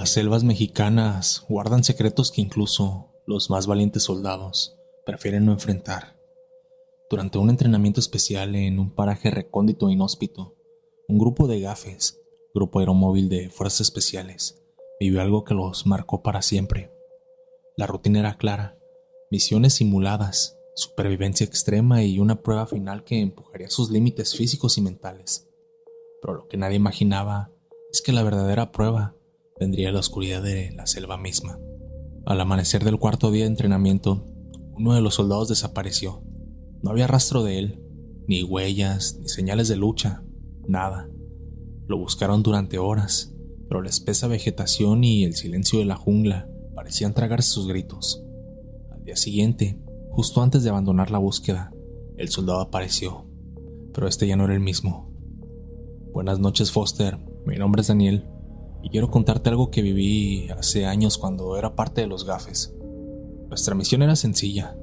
Las selvas mexicanas guardan secretos que incluso los más valientes soldados prefieren no enfrentar. Durante un entrenamiento especial en un paraje recóndito e inhóspito, un grupo de gafes, grupo aeromóvil de fuerzas especiales, vivió algo que los marcó para siempre. La rutina era clara: misiones simuladas, supervivencia extrema y una prueba final que empujaría sus límites físicos y mentales. Pero lo que nadie imaginaba es que la verdadera prueba vendría a la oscuridad de la selva misma. Al amanecer del cuarto día de entrenamiento, uno de los soldados desapareció. No había rastro de él, ni huellas, ni señales de lucha, nada. Lo buscaron durante horas, pero la espesa vegetación y el silencio de la jungla parecían tragarse sus gritos. Al día siguiente, justo antes de abandonar la búsqueda, el soldado apareció, pero este ya no era el mismo. Buenas noches, Foster. Mi nombre es Daniel y quiero contarte algo que viví hace años cuando era parte de los gafes. Nuestra misión era sencilla: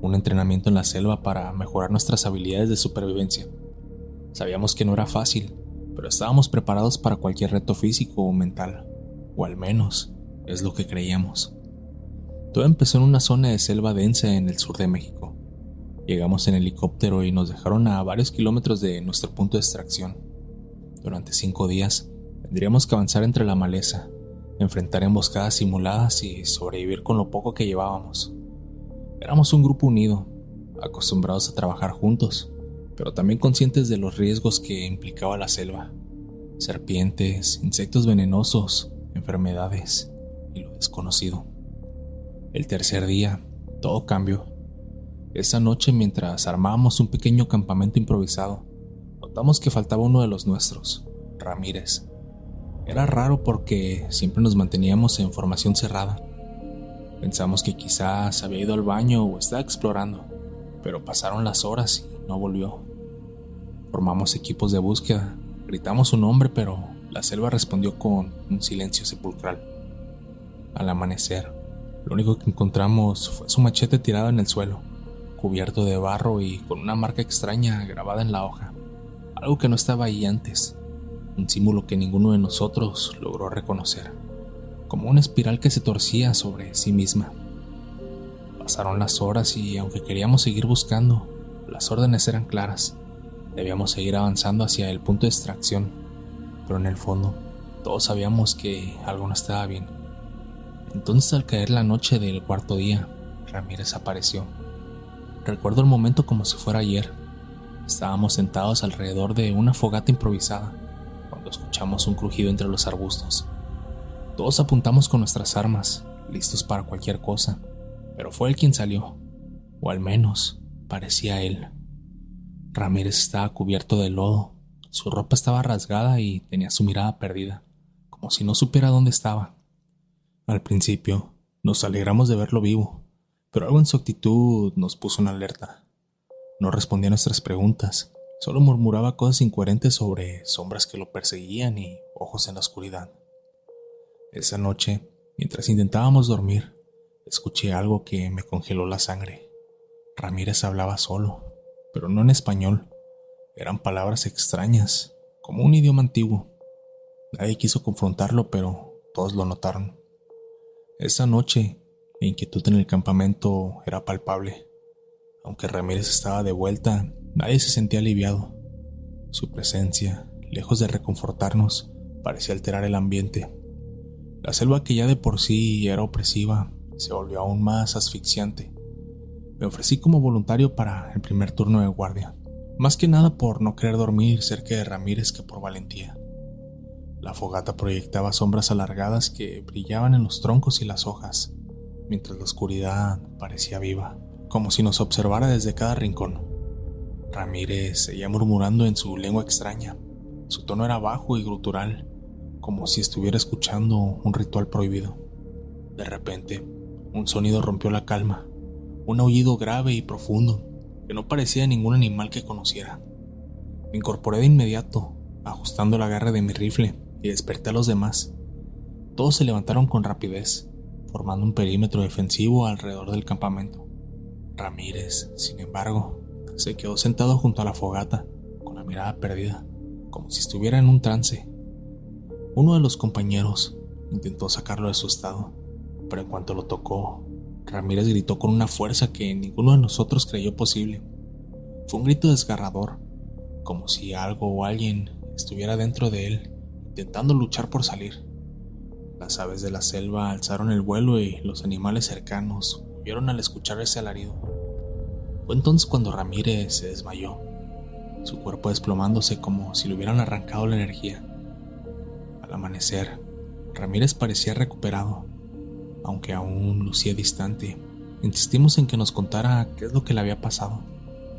un entrenamiento en la selva para mejorar nuestras habilidades de supervivencia. Sabíamos que no era fácil, pero estábamos preparados para cualquier reto físico o mental, o al menos es lo que creíamos. Todo empezó en una zona de selva densa en el sur de México. Llegamos en helicóptero y nos dejaron a varios kilómetros de nuestro punto de extracción. Durante 5 días tendríamos que avanzar entre la maleza, enfrentar emboscadas simuladas y sobrevivir con lo poco que llevábamos. Éramos un grupo unido, acostumbrados a trabajar juntos, pero también conscientes de los riesgos que implicaba la selva: serpientes, insectos venenosos, enfermedades y lo desconocido. El tercer día, todo cambió. Esa noche, mientras armábamos un pequeño campamento improvisado, notamos que faltaba uno de los nuestros, Ramírez. Era raro porque siempre nos manteníamos en formación cerrada. Pensamos que quizás había ido al baño o estaba explorando, pero pasaron las horas y no volvió. Formamos equipos de búsqueda, gritamos su nombre, pero la selva respondió con un silencio sepulcral. Al amanecer, lo único que encontramos fue su machete tirado en el suelo, cubierto de barro y con una marca extraña grabada en la hoja, algo que no estaba ahí antes, un símbolo que ninguno de nosotros logró reconocer, como una espiral que se torcía sobre sí misma. Pasaron las horas y aunque queríamos seguir buscando, las órdenes eran claras: debíamos seguir avanzando hacia el punto de extracción, pero en el fondo todos sabíamos que algo no estaba bien. Entonces, al caer la noche del cuarto día, Ramírez apareció. Recuerdo el momento como si fuera ayer. Estábamos sentados alrededor de una fogata improvisada cuando escuchamos un crujido entre los arbustos. Todos apuntamos con nuestras armas, listos para cualquier cosa, pero fue él quien salió, o al menos parecía él. Ramírez estaba cubierto de lodo, su ropa estaba rasgada y tenía su mirada perdida, como si no supiera dónde estaba. Al principio nos alegramos de verlo vivo, pero algo en su actitud nos puso en alerta. No respondía a nuestras preguntas, solo murmuraba cosas incoherentes sobre sombras que lo perseguían y ojos en la oscuridad. Esa noche, mientras intentábamos dormir, escuché algo que me congeló la sangre. Ramírez hablaba solo, pero no en español. Eran palabras extrañas, como un idioma antiguo. Nadie quiso confrontarlo, pero todos lo notaron. Esa noche, la inquietud en el campamento era palpable. Aunque Ramírez estaba de vuelta, nadie se sentía aliviado. Su presencia, lejos de reconfortarnos, parecía alterar el ambiente. La selva, que ya de por sí era opresiva, se volvió aún más asfixiante. Me ofrecí como voluntario para el primer turno de guardia, más que nada por no querer dormir cerca de Ramírez que por valentía. La fogata proyectaba sombras alargadas que brillaban en los troncos y las hojas, mientras la oscuridad parecía viva, como si nos observara desde cada rincón. Ramírez seguía murmurando en su lengua extraña. Su tono era bajo y gutural, como si estuviera escuchando un ritual prohibido. De repente, un sonido rompió la calma, un aullido grave y profundo que no parecía ningún animal que conociera. Me incorporé de inmediato, ajustando el agarre de mi rifle, y desperté a los demás. Todos se levantaron con rapidez, formando un perímetro defensivo alrededor del campamento. Ramírez, sin embargo, se quedó sentado junto a la fogata, con la mirada perdida, como si estuviera en un trance. Uno de los compañeros, Intentó sacarlo de su estado, pero en cuanto lo tocó, Ramírez gritó con una fuerza que ninguno de nosotros creyó posible. Fue un grito desgarrador, como si algo o alguien estuviera dentro de él, intentando luchar por salir. Las aves de la selva alzaron el vuelo y los animales cercanos huyeron al escuchar ese alarido. Fue entonces cuando Ramírez se desmayó, su cuerpo desplomándose como si le hubieran arrancado la energía. Al amanecer, Ramírez parecía recuperado, aunque aún lucía distante. Insistimos en que nos contara qué es lo que le había pasado,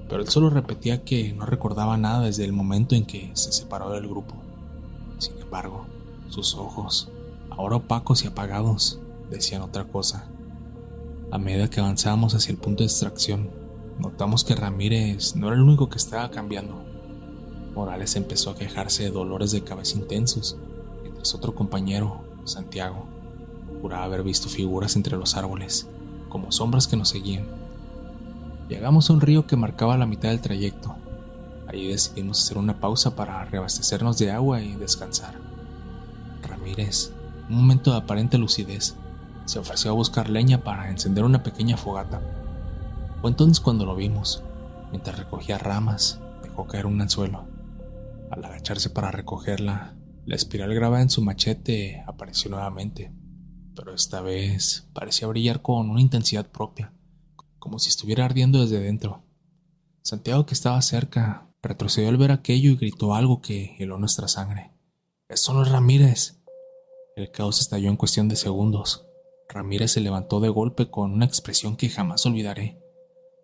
pero él solo repetía que no recordaba nada desde el momento en que se separó del grupo. Sin embargo, sus ojos, ahora opacos y apagados, decían otra cosa. A medida que avanzábamos hacia el punto de extracción, notamos que Ramírez no era el único que estaba cambiando. Morales empezó a quejarse de dolores de cabeza intensos, mientras otro compañero, Santiago, juraba haber visto figuras entre los árboles, como sombras que nos seguían. Llegamos a un río que marcaba la mitad del trayecto. Allí decidimos hacer una pausa para reabastecernos de agua y descansar. Ramírez, en un momento de aparente lucidez, se ofreció a buscar leña para encender una pequeña fogata. Fue entonces cuando lo vimos. Mientras recogía ramas, dejó caer un anzuelo. Al agacharse para recogerla, la espiral grabada en su machete apareció nuevamente, pero esta vez parecía brillar con una intensidad propia, como si estuviera ardiendo desde dentro. Santiago, que estaba cerca, retrocedió al ver aquello y gritó algo que heló nuestra sangre. ¡Eso no es Ramírez! El caos estalló en cuestión de segundos. Ramírez se levantó de golpe con una expresión que jamás olvidaré.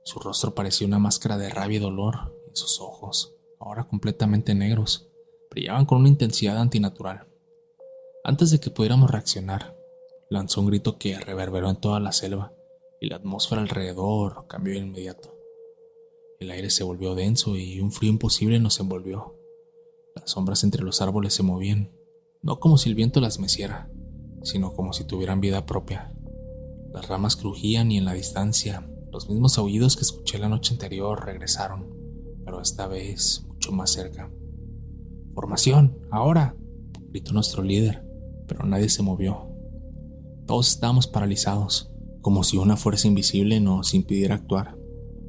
Su rostro parecía una máscara de rabia y dolor, y sus ojos, ahora completamente negros, brillaban con una intensidad antinatural. Antes de que pudiéramos reaccionar, lanzó un grito que reverberó en toda la selva, y la atmósfera alrededor cambió de inmediato. El aire se volvió denso y un frío imposible nos envolvió. Las sombras entre los árboles se movían, no como si el viento las meciera, sino como si tuvieran vida propia. Las ramas crujían y en la distancia, los mismos aullidos que escuché la noche anterior regresaron, pero esta vez mucho más cerca. ¡Formación! ¡Ahora!, gritó nuestro líder, pero nadie se movió. Todos estábamos paralizados, como si una fuerza invisible nos impidiera actuar.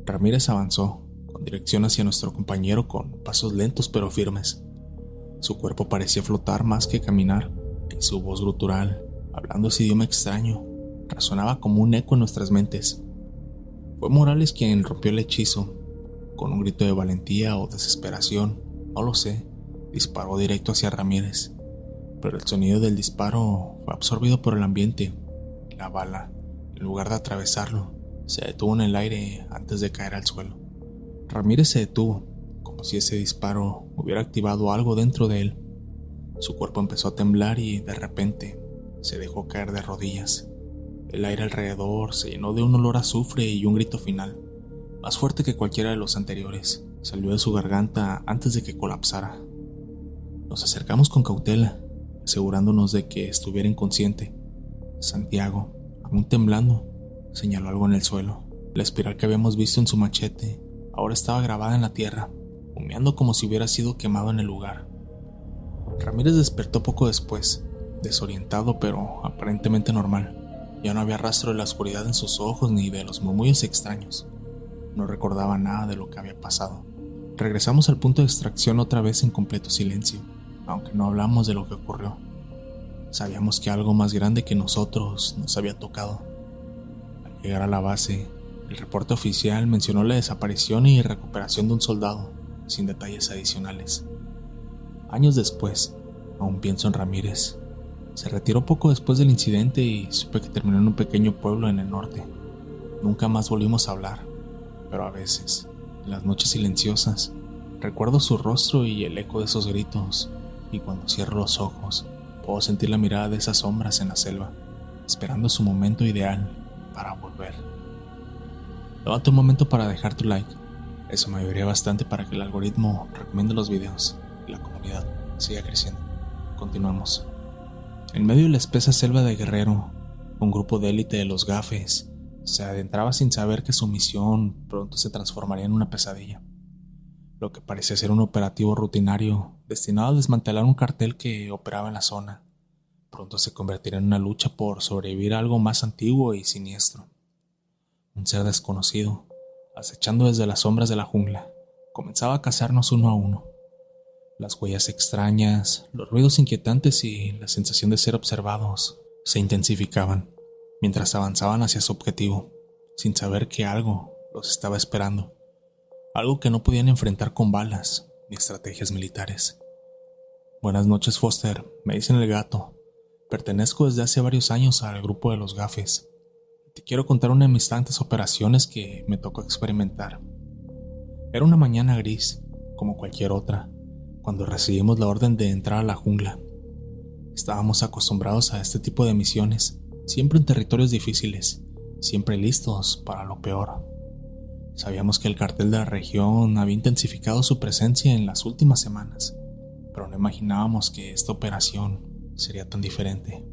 Ramírez avanzó, con dirección hacia nuestro compañero con pasos lentos pero firmes. Su cuerpo parecía flotar más que caminar, y su voz gutural, hablando ese idioma extraño, resonaba como un eco en nuestras mentes. Fue Morales quien rompió el hechizo. Con un grito de valentía o desesperación, no lo sé, disparó directo hacia Ramírez, pero el sonido del disparo fue absorbido por el ambiente. La bala, en lugar de atravesarlo, se detuvo en el aire antes de caer al suelo. Ramírez se detuvo, como si ese disparo hubiera activado algo dentro de él. Su cuerpo empezó a temblar y, de repente, se dejó caer de rodillas. El aire alrededor se llenó de un olor a azufre y un grito final, más fuerte que cualquiera de los anteriores, salió de su garganta antes de que colapsara. Nos acercamos con cautela, asegurándonos de que estuviera inconsciente. Santiago, aún temblando, señaló algo en el suelo. La espiral que habíamos visto en su machete ahora estaba grabada en la tierra, humeando como si hubiera sido quemado en el lugar. Ramírez despertó poco después, desorientado pero aparentemente normal. Ya no había rastro de la oscuridad en sus ojos ni de los murmullos extraños. No recordaba nada de lo que había pasado. Regresamos al punto de extracción otra vez en completo silencio, aunque no hablamos de lo que ocurrió. Sabíamos que algo más grande que nosotros nos había tocado. Al llegar a la base, el reporte oficial mencionó la desaparición y recuperación de un soldado, sin detalles adicionales. Años después, aún pienso en Ramírez. Se retiró poco después del incidente y supe que terminó en un pequeño pueblo en el norte. Nunca más volvimos a hablar, pero a veces, en las noches silenciosas, recuerdo su rostro y el eco de esos gritos, y cuando cierro los ojos, puedo sentir la mirada de esas sombras en la selva, esperando su momento ideal para volver. Tómate un momento para dejar tu like, eso me ayudaría bastante para que el algoritmo recomiende los videos y la comunidad siga creciendo. Continuamos. En medio de la espesa selva de Guerrero, un grupo de élite de los Gafes se adentraba sin saber que su misión pronto se transformaría en una pesadilla. Lo que parecía ser un operativo rutinario destinado a desmantelar un cartel que operaba en la zona, pronto se convertiría en una lucha por sobrevivir a algo más antiguo y siniestro. Un ser desconocido, acechando desde las sombras de la jungla, comenzaba a cazarnos uno a uno. Las huellas extrañas, los ruidos inquietantes y la sensación de ser observados se intensificaban mientras avanzaban hacia su objetivo, sin saber que algo los estaba esperando, algo que no podían enfrentar con balas ni estrategias militares. Buenas noches, Foster, me dicen el gato. Pertenezco desde hace varios años al grupo de los Gafes. Te quiero contar una de mis tantas operaciones que me tocó experimentar. Era una mañana gris, como cualquier otra, cuando recibimos la orden de entrar a la jungla. Estábamos acostumbrados a este tipo de misiones, siempre en territorios difíciles, siempre listos para lo peor. Sabíamos que el cartel de la región había intensificado su presencia en las últimas semanas, pero no imaginábamos que esta operación sería tan diferente.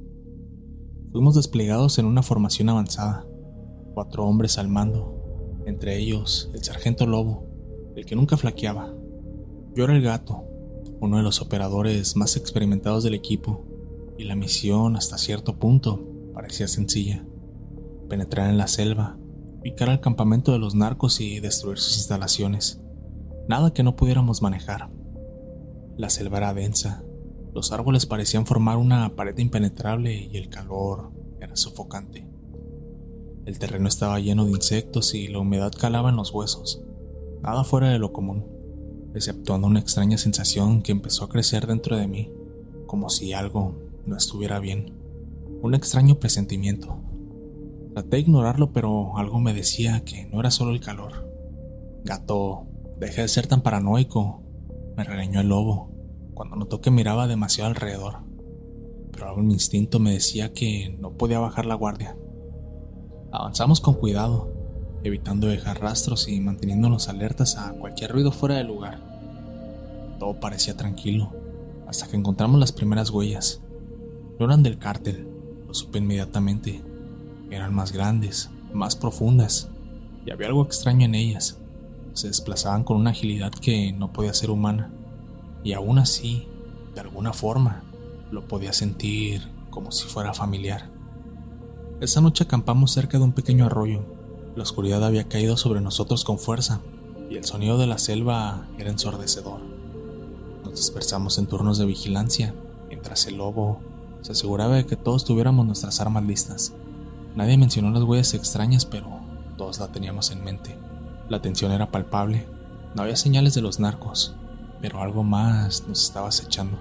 Fuimos desplegados en una formación avanzada, 4 hombres al mando, entre ellos el sargento Lobo, el que nunca flaqueaba. Yo era el gato, uno de los operadores más experimentados del equipo, y la misión hasta cierto punto parecía sencilla: penetrar en la selva, picar al campamento de los narcos y destruir sus instalaciones. Nada que no pudiéramos manejar. La selva era densa, los árboles parecían formar una pared impenetrable y el calor era sofocante. El terreno estaba lleno de insectos y la humedad calaba en los huesos, nada fuera de lo común, exceptuando una extraña sensación que empezó a crecer dentro de mí, como si algo no estuviera bien, un extraño presentimiento. Traté de ignorarlo, pero algo me decía que no era solo el calor. Gato, deja de ser tan paranoico, me regañó el lobo, cuando notó que miraba demasiado alrededor, pero algo en mi instinto me decía que no podía bajar la guardia. Avanzamos con cuidado, evitando dejar rastros y manteniéndonos alertas a cualquier ruido fuera del lugar. Todo parecía tranquilo, hasta que encontramos las primeras huellas. No eran del cártel, lo supe inmediatamente. Eran más grandes, más profundas, y había algo extraño en ellas. Se desplazaban con una agilidad que no podía ser humana, y aún así, de alguna forma, lo podía sentir como si fuera familiar. Esa noche acampamos cerca de un pequeño arroyo. La oscuridad había caído sobre nosotros con fuerza, y el sonido de la selva era ensordecedor. Nos dispersamos en turnos de vigilancia, mientras el lobo se aseguraba de que todos tuviéramos nuestras armas listas. Nadie mencionó las huellas extrañas, pero todos la teníamos en mente. La tensión era palpable, no había señales de los narcos, pero algo más nos estaba acechando.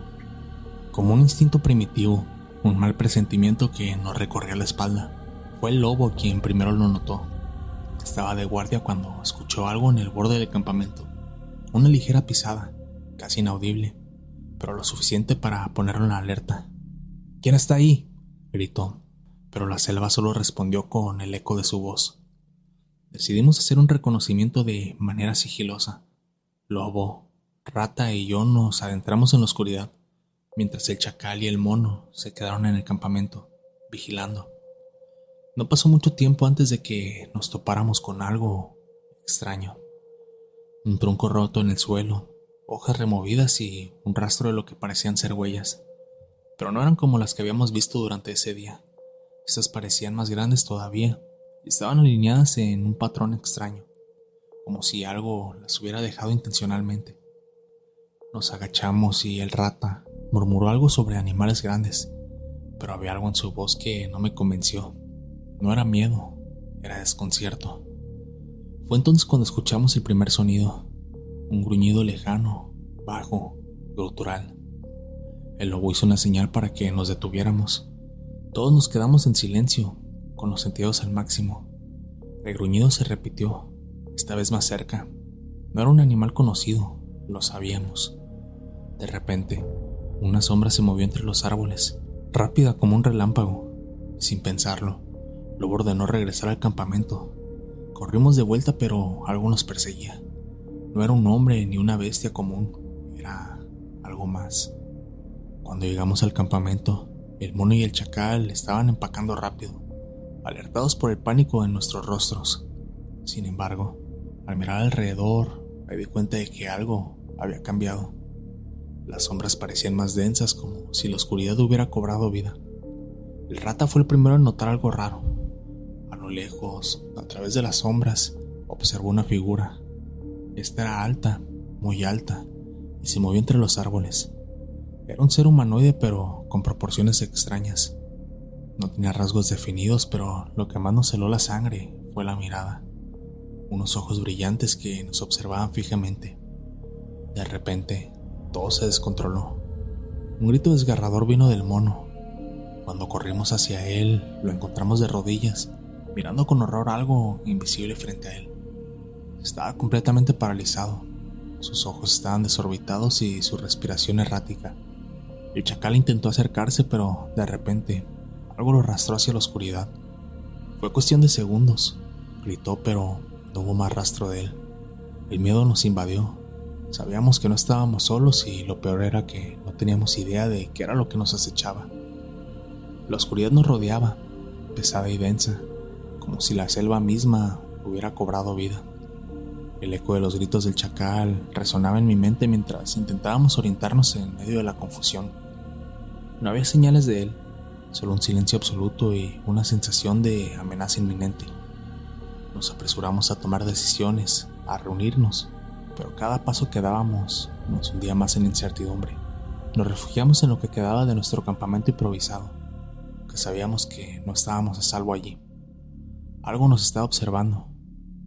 Como un instinto primitivo, un mal presentimiento que nos recorría la espalda. Fue el lobo quien primero lo notó. Estaba de guardia cuando escuchó algo en el borde del campamento. Una ligera pisada, casi inaudible, pero lo suficiente para ponerlo en alerta. ¿Quién está ahí?, gritó, pero la selva solo respondió con el eco de su voz. Decidimos hacer un reconocimiento de manera sigilosa. Lobo, Rata y yo nos adentramos en la oscuridad, mientras el chacal y el mono se quedaron en el campamento, vigilando. No pasó mucho tiempo antes de que nos topáramos con algo extraño. Un tronco roto en el suelo, hojas removidas y un rastro de lo que parecían ser huellas, pero no eran como las que habíamos visto durante ese día. Estas parecían más grandes todavía y estaban alineadas en un patrón extraño, como si algo las hubiera dejado intencionalmente. Nos agachamos y el Rata murmuró algo sobre animales grandes, pero había algo en su voz que no me convenció. No era miedo, era desconcierto. Fue entonces cuando escuchamos el primer sonido, un gruñido lejano, bajo, gutural. El lobo hizo una señal para que nos detuviéramos. Todos nos quedamos en silencio, con los sentidos al máximo. El gruñido se repitió, esta vez más cerca. No era un animal conocido, lo sabíamos. De repente, una sombra se movió entre los árboles, rápida como un relámpago. Sin pensarlo, Lobo ordenó regresar al campamento. Corrimos de vuelta, pero algo nos perseguía. No era un hombre ni una bestia común, era algo más. Cuando llegamos al campamento, el mono y el chacal estaban empacando rápido, alertados por el pánico en nuestros rostros. Sin embargo, al mirar alrededor, me di cuenta de que algo había cambiado. Las sombras parecían más densas, como si la oscuridad hubiera cobrado vida. El rata fue el primero en notar algo raro. A lo lejos, a través de las sombras, observó una figura. Esta era alta, muy alta, y se movió entre los árboles. Era un ser humanoide, pero con proporciones extrañas. No tenía rasgos definidos, pero lo que más nos heló la sangre fue la mirada. Unos ojos brillantes que nos observaban fijamente. De repente, todo se descontroló. Un grito desgarrador vino del mono. Cuando corrimos hacia él, lo encontramos de rodillas, mirando con horror algo invisible frente a él. Estaba completamente paralizado. Sus ojos estaban desorbitados y su respiración errática. El chacal intentó acercarse, pero de repente algo lo arrastró hacia la oscuridad. Fue cuestión de segundos. Gritó, pero no hubo más rastro de él. El miedo nos invadió. Sabíamos que no estábamos solos y lo peor era que no teníamos idea de qué era lo que nos acechaba. La oscuridad nos rodeaba, pesada y densa, como si la selva misma hubiera cobrado vida. El eco de los gritos del chacal resonaba en mi mente mientras intentábamos orientarnos en medio de la confusión. No había señales de él, solo un silencio absoluto y una sensación de amenaza inminente. Nos apresuramos a tomar decisiones, a reunirnos, pero cada paso que dábamos nos hundía más en incertidumbre. Nos refugiamos en lo que quedaba de nuestro campamento improvisado, que sabíamos que no estábamos a salvo allí. Algo nos estaba observando.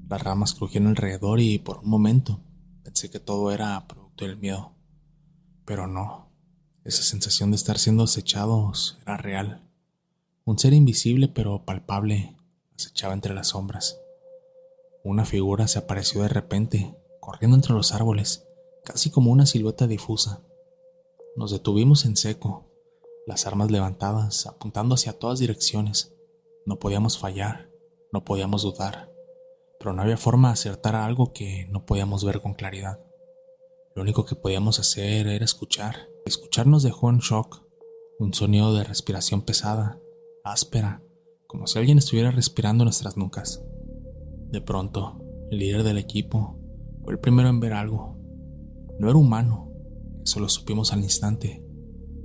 Las ramas crujían alrededor y por un momento pensé que todo era producto del miedo. Pero no, esa sensación de estar siendo acechados era real. Un ser invisible pero palpable acechaba entre las sombras. Una figura se apareció de repente, corriendo entre los árboles, casi como una silueta difusa. Nos detuvimos en seco, las armas levantadas, apuntando hacia todas direcciones. No podíamos fallar, no podíamos dudar, pero no había forma de acertar a algo que no podíamos ver con claridad. Lo único que podíamos hacer era escuchar. Escuchar nos dejó en shock, un sonido de respiración pesada, áspera, como si alguien estuviera respirando en nuestras nucas. De pronto, el líder del equipo fue el primero en ver algo. No era humano, eso lo supimos al instante.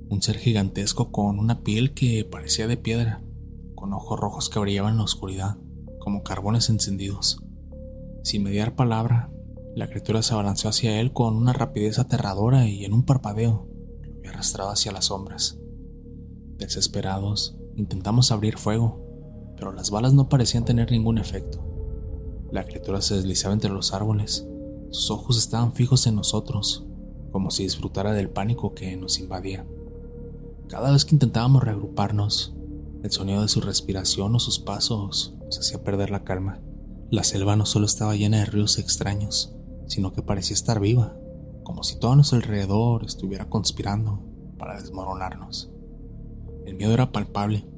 Un ser gigantesco con una piel que parecía de piedra, con ojos rojos que brillaban en la oscuridad, como carbones encendidos. Sin mediar palabra, la criatura se abalanzó hacia él con una rapidez aterradora y en un parpadeo lo había arrastrado hacia las sombras. Desesperados, intentamos abrir fuego, pero las balas no parecían tener ningún efecto. La criatura se deslizaba entre los árboles. Sus ojos estaban fijos en nosotros, como si disfrutara del pánico que nos invadía. Cada vez que intentábamos reagruparnos, el sonido de su respiración o sus pasos nos hacía perder la calma. La selva no solo estaba llena de ruidos extraños, sino que parecía estar viva, como si todo a nuestro alrededor estuviera conspirando para desmoronarnos. El miedo era palpable.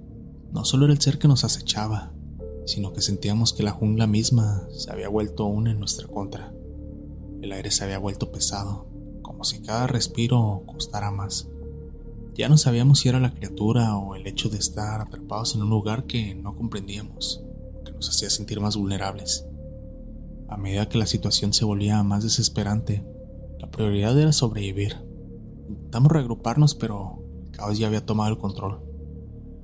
No solo era el ser que nos acechaba, sino que sentíamos que la jungla misma se había vuelto una en nuestra contra. El aire se había vuelto pesado, como si cada respiro costara más. Ya no sabíamos si era la criatura o el hecho de estar atrapados en un lugar que no comprendíamos, que nos hacía sentir más vulnerables. A medida que la situación se volvía más desesperante, la prioridad era sobrevivir. Intentamos reagruparnos, pero el caos ya había tomado el control.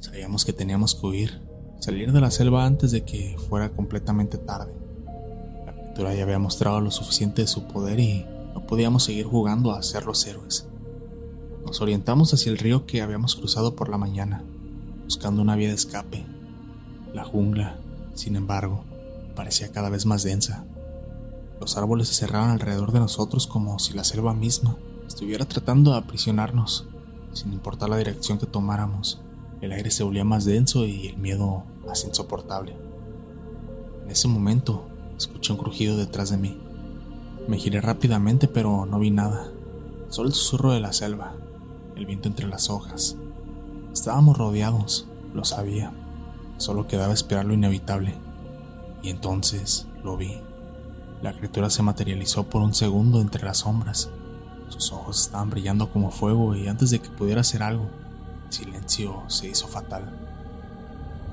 Sabíamos que teníamos que huir, salir de la selva antes de que fuera completamente tarde. La criatura ya había mostrado lo suficiente de su poder y no podíamos seguir jugando a ser los héroes. Nos orientamos hacia el río que habíamos cruzado por la mañana, buscando una vía de escape. La jungla, sin embargo, parecía cada vez más densa. Los árboles se cerraban alrededor de nosotros como si la selva misma estuviera tratando de aprisionarnos, sin importar la dirección que tomáramos. El aire se volvía más denso y el miedo más insoportable. En ese momento, escuché un crujido detrás de mí. Me giré rápidamente, pero no vi nada. Solo el susurro de la selva, el viento entre las hojas. Estábamos rodeados, lo sabía. Solo quedaba esperar lo inevitable. Y entonces lo vi. La criatura se materializó por un segundo entre las sombras. Sus ojos estaban brillando como fuego y antes de que pudiera hacer algo, el silencio se hizo fatal.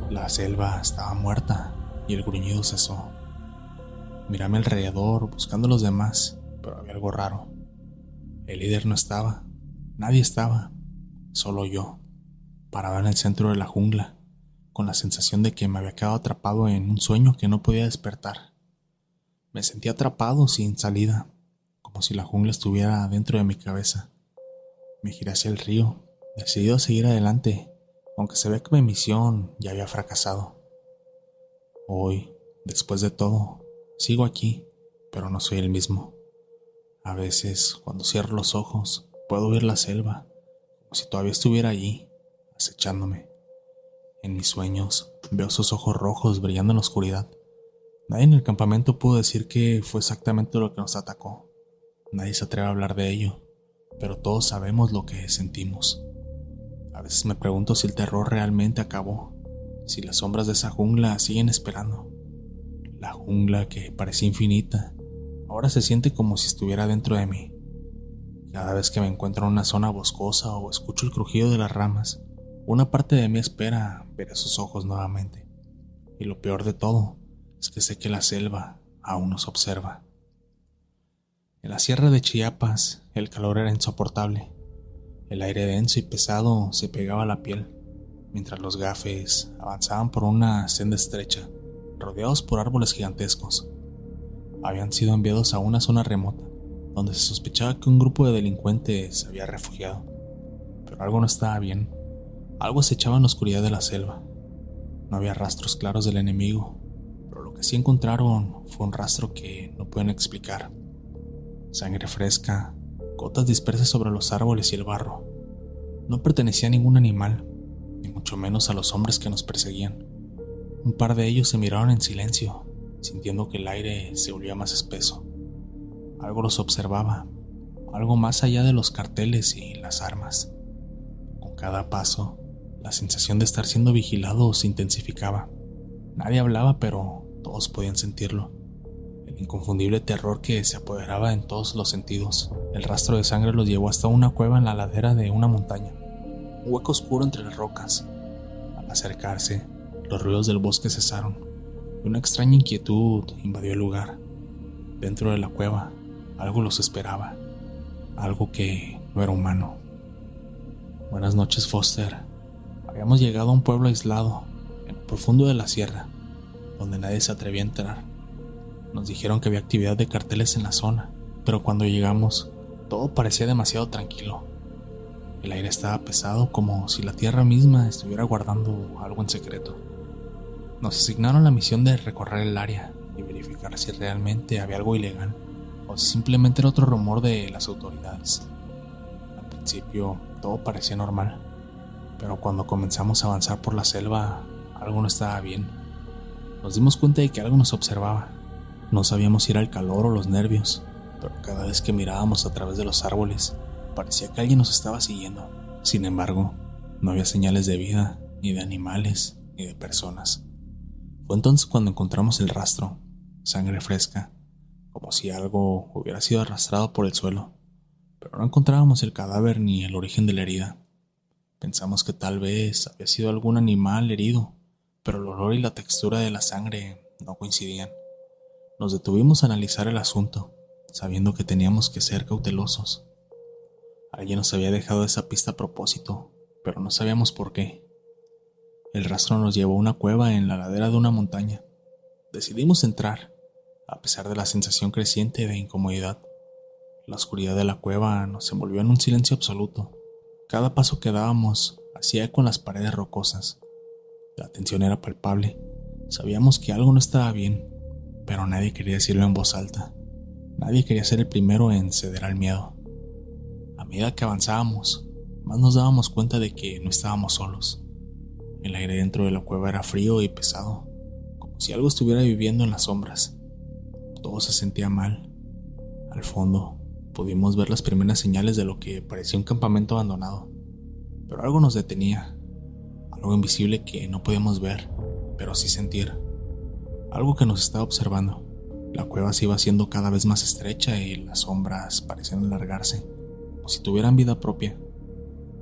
La selva estaba muerta y el gruñido cesó. Miré a mi alrededor buscando a los demás, pero había algo raro. El líder no estaba, nadie estaba, solo yo. parado en el centro de la jungla, con la sensación de que me había quedado atrapado en un sueño que no podía despertar. Me sentía atrapado sin salida, como si la jungla estuviera dentro de mi cabeza. Me giré hacia el río, decidido a seguir adelante, aunque se ve que mi misión ya había fracasado. Hoy, después de todo, sigo aquí, pero no soy el mismo. A veces, cuando cierro los ojos, puedo oír la selva, como si todavía estuviera allí, acechándome. En mis sueños, veo sus ojos rojos brillando en la oscuridad. Nadie en el campamento pudo decir que fue exactamente lo que nos atacó. Nadie se atreve a hablar de ello, pero todos sabemos lo que sentimos. A veces me pregunto si el terror realmente acabó, si las sombras de esa jungla siguen esperando. La jungla que parecía infinita, ahora se siente como si estuviera dentro de mí. Cada vez que me encuentro en una zona boscosa o escucho el crujido de las ramas, una parte de mí espera ver esos ojos nuevamente. Y lo peor de todo es que sé que la selva aún nos observa. En la sierra de Chiapas, el calor era insoportable. El aire denso y pesado se pegaba a la piel, mientras los gafes avanzaban por una senda estrecha, rodeados por árboles gigantescos. Habían sido enviados a una zona remota, donde se sospechaba que un grupo de delincuentes se había refugiado. Pero algo no estaba bien. Algo acechaba en la oscuridad de la selva. No había rastros claros del enemigo, pero lo que sí encontraron fue un rastro que no pueden explicar. Sangre fresca, gotas dispersas sobre los árboles y el barro. No pertenecía a ningún animal, ni mucho menos a los hombres que nos perseguían. Un par de ellos se miraron en silencio, sintiendo que el aire se volvía más espeso. Algo los observaba, algo más allá de los carteles y las armas. Con cada paso, la sensación de estar siendo vigilado se intensificaba. Nadie hablaba, pero todos podían sentirlo. El inconfundible terror que se apoderaba en todos los sentidos. El rastro de sangre los llevó hasta una cueva en la ladera de una montaña, un hueco oscuro entre las rocas. Al acercarse, los ruidos del bosque cesaron y una extraña inquietud invadió el lugar. Dentro de la cueva, algo los esperaba, algo que no era humano. Buenas noches, Foster. Habíamos llegado a un pueblo aislado, en lo profundo de la sierra, donde nadie se atrevía a entrar. Nos dijeron que había actividad de carteles en la zona, pero cuando llegamos, todo parecía demasiado tranquilo. El aire estaba pesado, como si la tierra misma estuviera guardando algo en secreto. Nos asignaron la misión de recorrer el área y verificar si realmente había algo ilegal, o si simplemente era otro rumor de las autoridades. Al principio, todo parecía normal, pero cuando comenzamos a avanzar por la selva, algo no estaba bien. Nos dimos cuenta de que algo nos observaba. No sabíamos si era el calor o los nervios, pero cada vez que mirábamos a través de los árboles, parecía que alguien nos estaba siguiendo. Sin embargo, no había señales de vida, ni de animales, ni de personas. Fue entonces cuando encontramos el rastro, sangre fresca, como si algo hubiera sido arrastrado por el suelo, pero no encontrábamos el cadáver ni el origen de la herida. Pensamos que tal vez había sido algún animal herido, pero el olor y la textura de la sangre no coincidían. Nos detuvimos a analizar el asunto, sabiendo que teníamos que ser cautelosos. Alguien nos había dejado esa pista a propósito, pero no sabíamos por qué. El rastro nos llevó a una cueva en la ladera de una montaña. Decidimos entrar, a pesar de la sensación creciente de incomodidad. La oscuridad de la cueva nos envolvió en un silencio absoluto. Cada paso que dábamos hacía eco en las paredes rocosas. La tensión era palpable. Sabíamos que algo no estaba bien, pero nadie quería decirlo en voz alta. Nadie quería ser el primero en ceder al miedo. A medida que avanzábamos, más nos dábamos cuenta de que no estábamos solos. El aire dentro de la cueva era frío y pesado, como si algo estuviera viviendo en las sombras. Todo se sentía mal. Al fondo, pudimos ver las primeras señales de lo que parecía un campamento abandonado, pero algo nos detenía, algo invisible que no podíamos ver, pero sí sentir, algo que nos estaba observando. La cueva se iba haciendo cada vez más estrecha y las sombras parecían alargarse, como si tuvieran vida propia.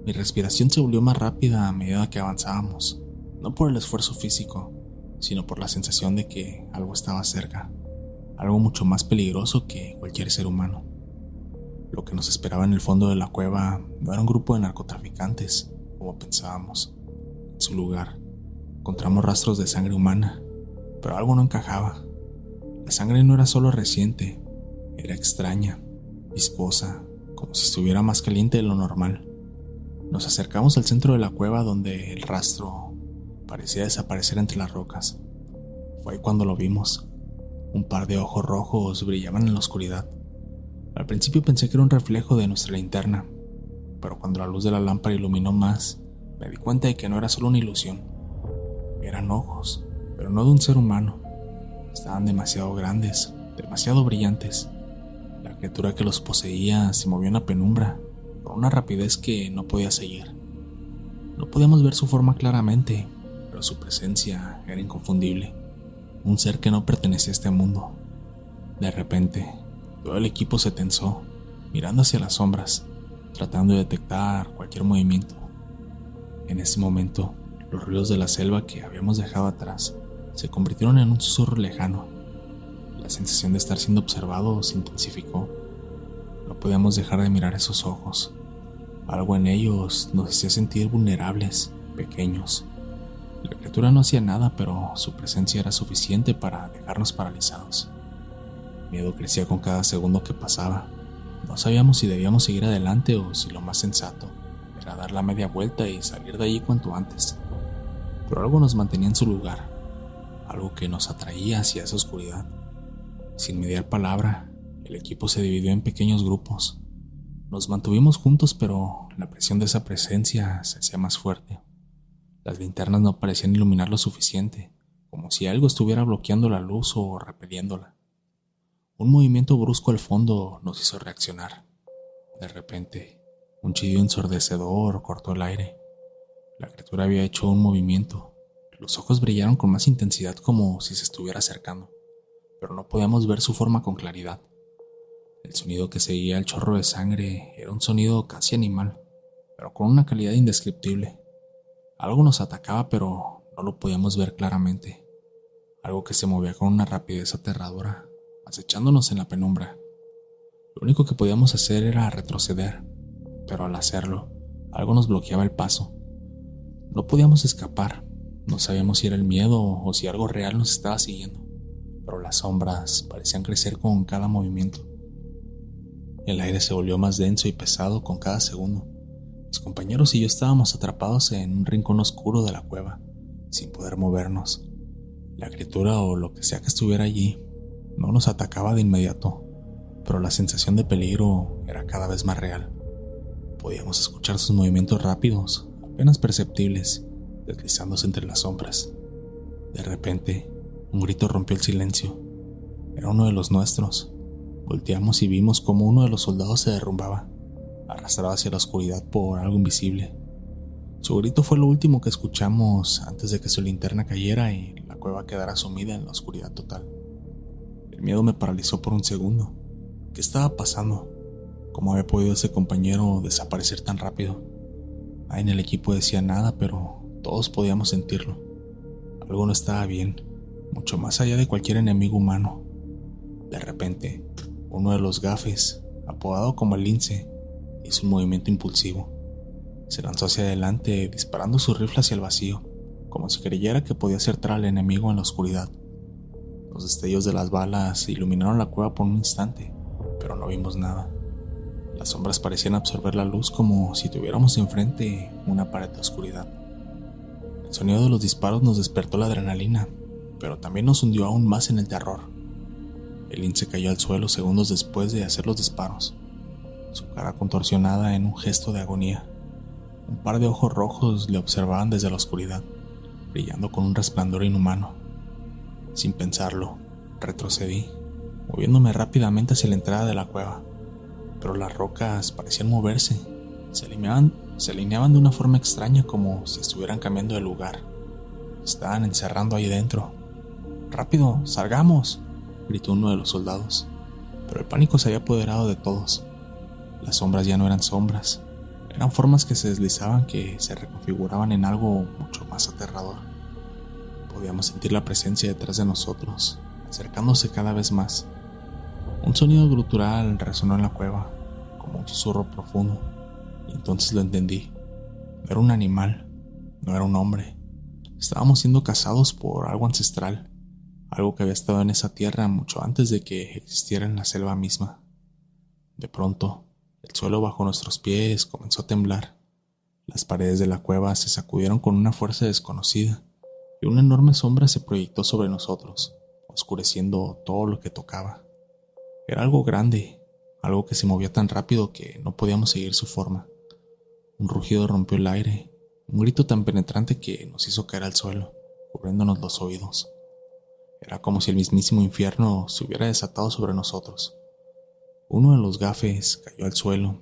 Mi respiración se volvió más rápida a medida que avanzábamos, no por el esfuerzo físico, sino por la sensación de que algo estaba cerca, algo mucho más peligroso que cualquier ser humano. Lo que nos esperaba en el fondo de la cueva no era un grupo de narcotraficantes, como pensábamos. En su lugar, encontramos rastros de sangre humana, pero algo no encajaba. La sangre no era solo reciente, era extraña, viscosa, como si estuviera más caliente de lo normal. Nos acercamos al centro de la cueva donde el rastro parecía desaparecer entre las rocas. Fue ahí cuando lo vimos. Un par de ojos rojos brillaban en la oscuridad. Al principio pensé que era un reflejo de nuestra linterna, pero cuando la luz de la lámpara iluminó más, me di cuenta de que no era solo una ilusión. Eran ojos, pero no de un ser humano. Estaban demasiado grandes, demasiado brillantes. La criatura que los poseía se movió en la penumbra, con una rapidez que no podía seguir. No podíamos ver su forma claramente, pero su presencia era inconfundible. Un ser que no pertenecía a este mundo. De repente, todo el equipo se tensó, mirando hacia las sombras, tratando de detectar cualquier movimiento. En ese momento, los ruidos de la selva que habíamos dejado atrás se convirtieron en un susurro lejano. La sensación de estar siendo observado se intensificó. No podíamos dejar de mirar esos ojos. Algo en ellos nos hacía sentir vulnerables, pequeños. La criatura no hacía nada, pero su presencia era suficiente para dejarnos paralizados. El miedo crecía con cada segundo que pasaba. No sabíamos si debíamos seguir adelante o si lo más sensato era dar la media vuelta y salir de allí cuanto antes. Pero algo nos mantenía en su lugar, algo que nos atraía hacia esa oscuridad. Sin mediar palabra, el equipo se dividió en pequeños grupos. Nos mantuvimos juntos, pero la presión de esa presencia se hacía más fuerte. Las linternas no parecían iluminar lo suficiente, como si algo estuviera bloqueando la luz o repeliéndola. Un movimiento brusco al fondo nos hizo reaccionar. De repente, un chillido ensordecedor cortó el aire. La criatura había hecho un movimiento. Los ojos brillaron con más intensidad como si se estuviera acercando, pero no podíamos ver su forma con claridad. El sonido que seguía el chorro de sangre era un sonido casi animal, pero con una calidad indescriptible. Algo nos atacaba, pero no lo podíamos ver claramente. Algo que se movía con una rapidez aterradora, acechándonos en la penumbra. Lo único que podíamos hacer era retroceder, pero al hacerlo, algo nos bloqueaba el paso. No podíamos escapar, no sabíamos si era el miedo o si algo real nos estaba siguiendo, pero las sombras parecían crecer con cada movimiento. El aire se volvió más denso y pesado con cada segundo. Mis compañeros y yo estábamos atrapados en un rincón oscuro de la cueva, sin poder movernos. La criatura o lo que sea que estuviera allí no nos atacaba de inmediato, pero la sensación de peligro era cada vez más real. Podíamos escuchar sus movimientos rápidos, apenas perceptibles, deslizándose entre las sombras. De repente, un grito rompió el silencio. Era uno de los nuestros. Volteamos y vimos cómo uno de los soldados se derrumbaba, arrastrado hacia la oscuridad por algo invisible. Su grito fue lo último que escuchamos antes de que su linterna cayera y la cueva quedara sumida en la oscuridad total. El miedo me paralizó por un segundo. ¿Qué estaba pasando? ¿Cómo había podido ese compañero desaparecer tan rápido? Nadie en el equipo decía nada, pero todos podíamos sentirlo. Algo no estaba bien, mucho más allá de cualquier enemigo humano. De repente, uno de los gafes, apodado como el lince, hizo un movimiento impulsivo. Se lanzó hacia adelante, disparando su rifle hacia el vacío, como si creyera que podía acertar al enemigo en la oscuridad. Los destellos de las balas iluminaron la cueva por un instante, pero no vimos nada. Las sombras parecían absorber la luz como si tuviéramos enfrente una pared de oscuridad. El sonido de los disparos nos despertó la adrenalina, pero también nos hundió aún más en el terror. El lince cayó al suelo segundos después de hacer los disparos, su cara contorsionada en un gesto de agonía. Un par de ojos rojos le observaban desde la oscuridad, brillando con un resplandor inhumano. Sin pensarlo, retrocedí, moviéndome rápidamente hacia la entrada de la cueva, pero las rocas parecían moverse, se alineaban de una forma extraña como si estuvieran cambiando de lugar. Estaban encerrando ahí dentro. ¡Rápido, salgamos!, gritó uno de los soldados, pero el pánico se había apoderado de todos. Las sombras ya no eran sombras, eran formas que se deslizaban, que se reconfiguraban en algo mucho más aterrador. Podíamos sentir la presencia detrás de nosotros, acercándose cada vez más. Un sonido gutural resonó en la cueva, como un susurro profundo, y entonces lo entendí. Era un animal, No era un hombre. Estábamos siendo cazados por algo ancestral, algo que había estado en esa tierra mucho antes de que existiera en la selva misma. De pronto, el suelo bajo nuestros pies comenzó a temblar. Las paredes de la cueva se sacudieron con una fuerza desconocida y una enorme sombra se proyectó sobre nosotros, oscureciendo todo lo que tocaba. Era algo grande, algo que se movía tan rápido que no podíamos seguir su forma. Un rugido rompió el aire, un grito tan penetrante que nos hizo caer al suelo, cubriéndonos los oídos. Era como si el mismísimo infierno se hubiera desatado sobre nosotros. Uno de los gafes cayó al suelo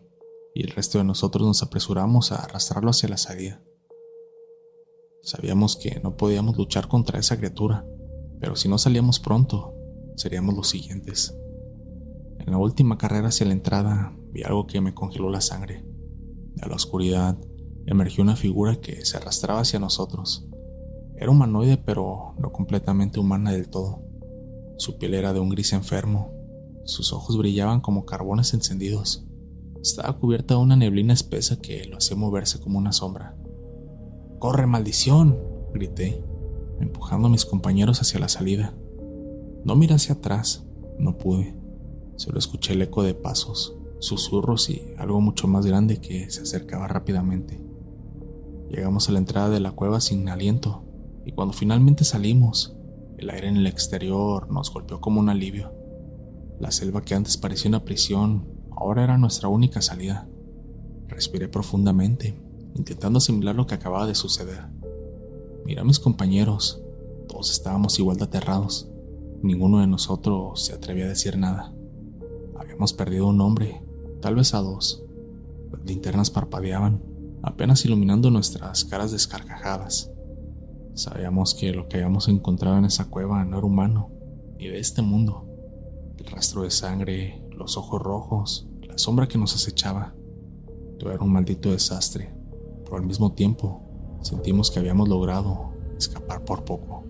y el resto de nosotros nos apresuramos a arrastrarlo hacia la salida. Sabíamos que no podíamos luchar contra esa criatura, pero si no salíamos pronto, seríamos los siguientes. En la última carrera hacia la entrada, vi algo que me congeló la sangre. De la oscuridad emergió una figura que se arrastraba hacia nosotros. Era humanoide, pero no completamente humana del todo. Su piel era de un gris enfermo. Sus ojos brillaban como carbones encendidos. Estaba cubierta de una neblina espesa que lo hacía moverse como una sombra. ¡Corre, maldición!, grité, empujando a mis compañeros hacia la salida. No miré hacia atrás, no pude. Solo escuché el eco de pasos, susurros y algo mucho más grande que se acercaba rápidamente. Llegamos a la entrada de la cueva sin aliento, y cuando finalmente salimos, el aire en el exterior nos golpeó como un alivio. La selva que antes parecía una prisión, ahora era nuestra única salida. Respiré profundamente, intentando asimilar lo que acababa de suceder. Miré a mis compañeros, todos estábamos igual de aterrados. Ninguno de nosotros se atrevía a decir nada. Habíamos perdido a un hombre, tal vez a dos. Las linternas parpadeaban, apenas iluminando nuestras caras descarcajadas. Sabíamos que lo que habíamos encontrado en esa cueva no era humano, ni de este mundo. El rastro de sangre, los ojos rojos, la sombra que nos acechaba. Todo era un maldito desastre, pero al mismo tiempo sentimos que habíamos logrado escapar por poco.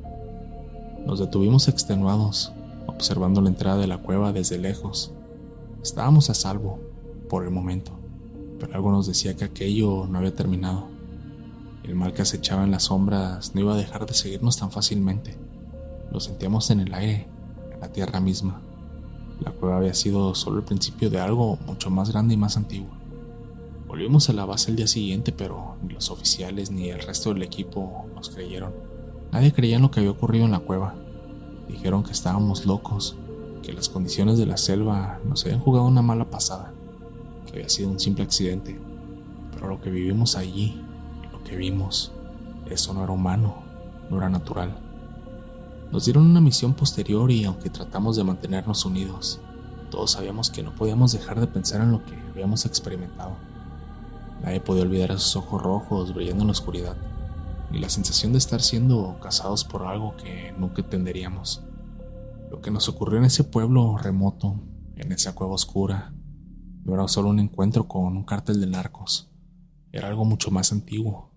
Nos detuvimos extenuados, observando la entrada de la cueva desde lejos. Estábamos a salvo, por el momento, pero algo nos decía que aquello no había terminado. El mal que acechaba en las sombras no iba a dejar de seguirnos tan fácilmente. Lo sentíamos en el aire, en la tierra misma. La cueva había sido solo el principio de algo mucho más grande y más antiguo. Volvimos a la base el día siguiente, pero ni los oficiales ni el resto del equipo nos creyeron. Nadie creía en lo que había ocurrido en la cueva. Dijeron que estábamos locos, que las condiciones de la selva nos habían jugado una mala pasada, que había sido un simple accidente. Pero lo que vivimos allí, lo que vimos, eso no era humano, no era natural. Nos dieron una misión posterior y aunque tratamos de mantenernos unidos, todos sabíamos que no podíamos dejar de pensar en lo que habíamos experimentado. Nadie podía olvidar esos ojos rojos brillando en la oscuridad, ni la sensación de estar siendo cazados por algo que nunca entenderíamos. Lo que nos ocurrió en ese pueblo remoto, en esa cueva oscura, no era solo un encuentro con un cártel de narcos. Era algo mucho más antiguo,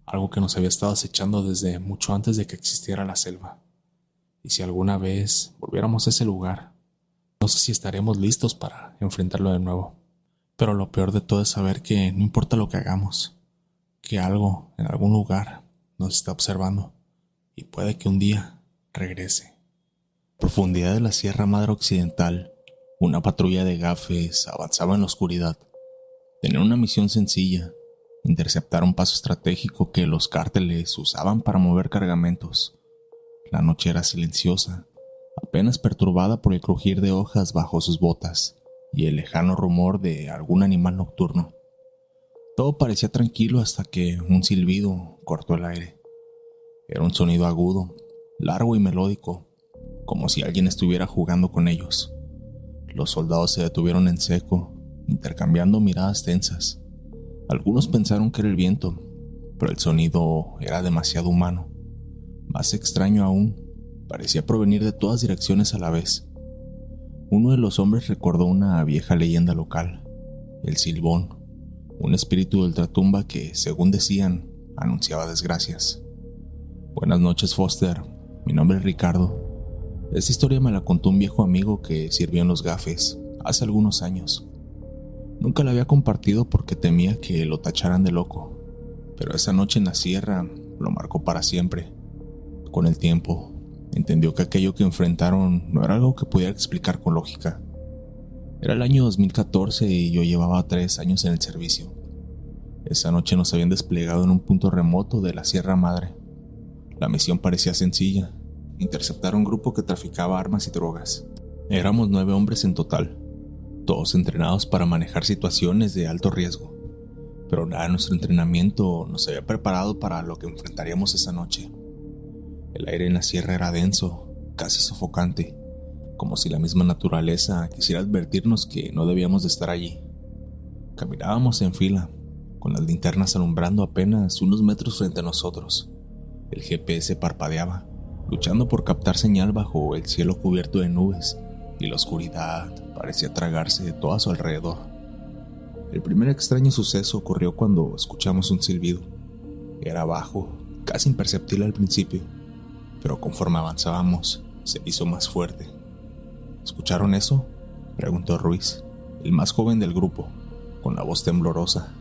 algo que nos había estado acechando desde mucho antes de que existiera la selva. Y si alguna vez volviéramos a ese lugar, no sé si estaremos listos para enfrentarlo de nuevo. Pero lo peor de todo es saber que no importa lo que hagamos, que algo en algún lugar nos está observando y puede que un día regrese. Profundidad de la Sierra Madre Occidental, una patrulla de gafes avanzaba en la oscuridad. Tenían una misión sencilla: interceptar un paso estratégico que los cárteles usaban para mover cargamentos. La noche era silenciosa, apenas perturbada por el crujir de hojas bajo sus botas y el lejano rumor de algún animal nocturno. Todo parecía tranquilo hasta que un silbido cortó el aire. Era un sonido agudo, largo y melódico, como si alguien estuviera jugando con ellos. Los soldados se detuvieron en seco, intercambiando miradas tensas. Algunos pensaron que era el viento, pero el sonido era demasiado humano. Más extraño aún, parecía provenir de todas direcciones a la vez. Uno de los hombres recordó una vieja leyenda local, el Silbón, un espíritu de ultratumba que, según decían, anunciaba desgracias. Buenas noches, Foster. Mi nombre es Ricardo. Esta historia me la contó un viejo amigo que sirvió en los gafes hace algunos años. Nunca la había compartido porque temía que lo tacharan de loco, pero esa noche en la sierra lo marcó para siempre. Con el tiempo, entendió que aquello que enfrentaron no era algo que pudiera explicar con lógica. Era el año 2014 y yo llevaba 3 años en el servicio. Esa noche nos habían desplegado en un punto remoto de la Sierra Madre. La misión parecía sencilla: interceptar a un grupo que traficaba armas y drogas. Éramos 9 hombres en total, todos entrenados para manejar situaciones de alto riesgo, pero nada de nuestro entrenamiento nos había preparado para lo que enfrentaríamos esa noche. El aire en la sierra era denso, casi sofocante, como si la misma naturaleza quisiera advertirnos que no debíamos de estar allí. Caminábamos en fila, con las linternas alumbrando apenas unos metros frente a nosotros. El GPS parpadeaba, luchando por captar señal bajo el cielo cubierto de nubes, y la oscuridad parecía tragarse todo a su alrededor. El primer extraño suceso ocurrió cuando escuchamos un silbido. Era bajo, casi imperceptible al principio, pero conforme avanzábamos, se hizo más fuerte. ¿Escucharon eso?, preguntó Ruiz, el más joven del grupo, con la voz temblorosa.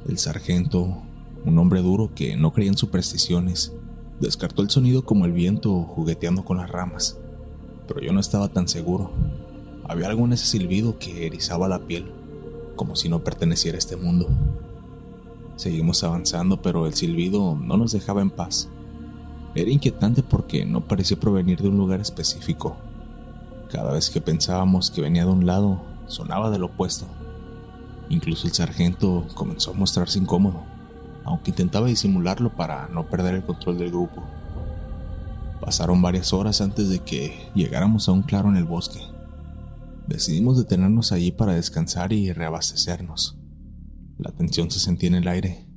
El sargento, un hombre duro que no creía en supersticiones, descartó el sonido como el viento jugueteando con las ramas, pero yo no estaba tan seguro. Había algo en ese silbido que erizaba la piel, como si no perteneciera a este mundo. Seguimos avanzando, pero el silbido no nos dejaba en paz. Era inquietante porque no parecía provenir de un lugar específico. Cada vez que pensábamos que venía de un lado, sonaba del opuesto. Incluso el sargento comenzó a mostrarse incómodo, aunque intentaba disimularlo para no perder el control del grupo. Pasaron varias horas antes de que llegáramos a un claro en el bosque. Decidimos detenernos allí para descansar y reabastecernos. La tensión se sentía en el aire.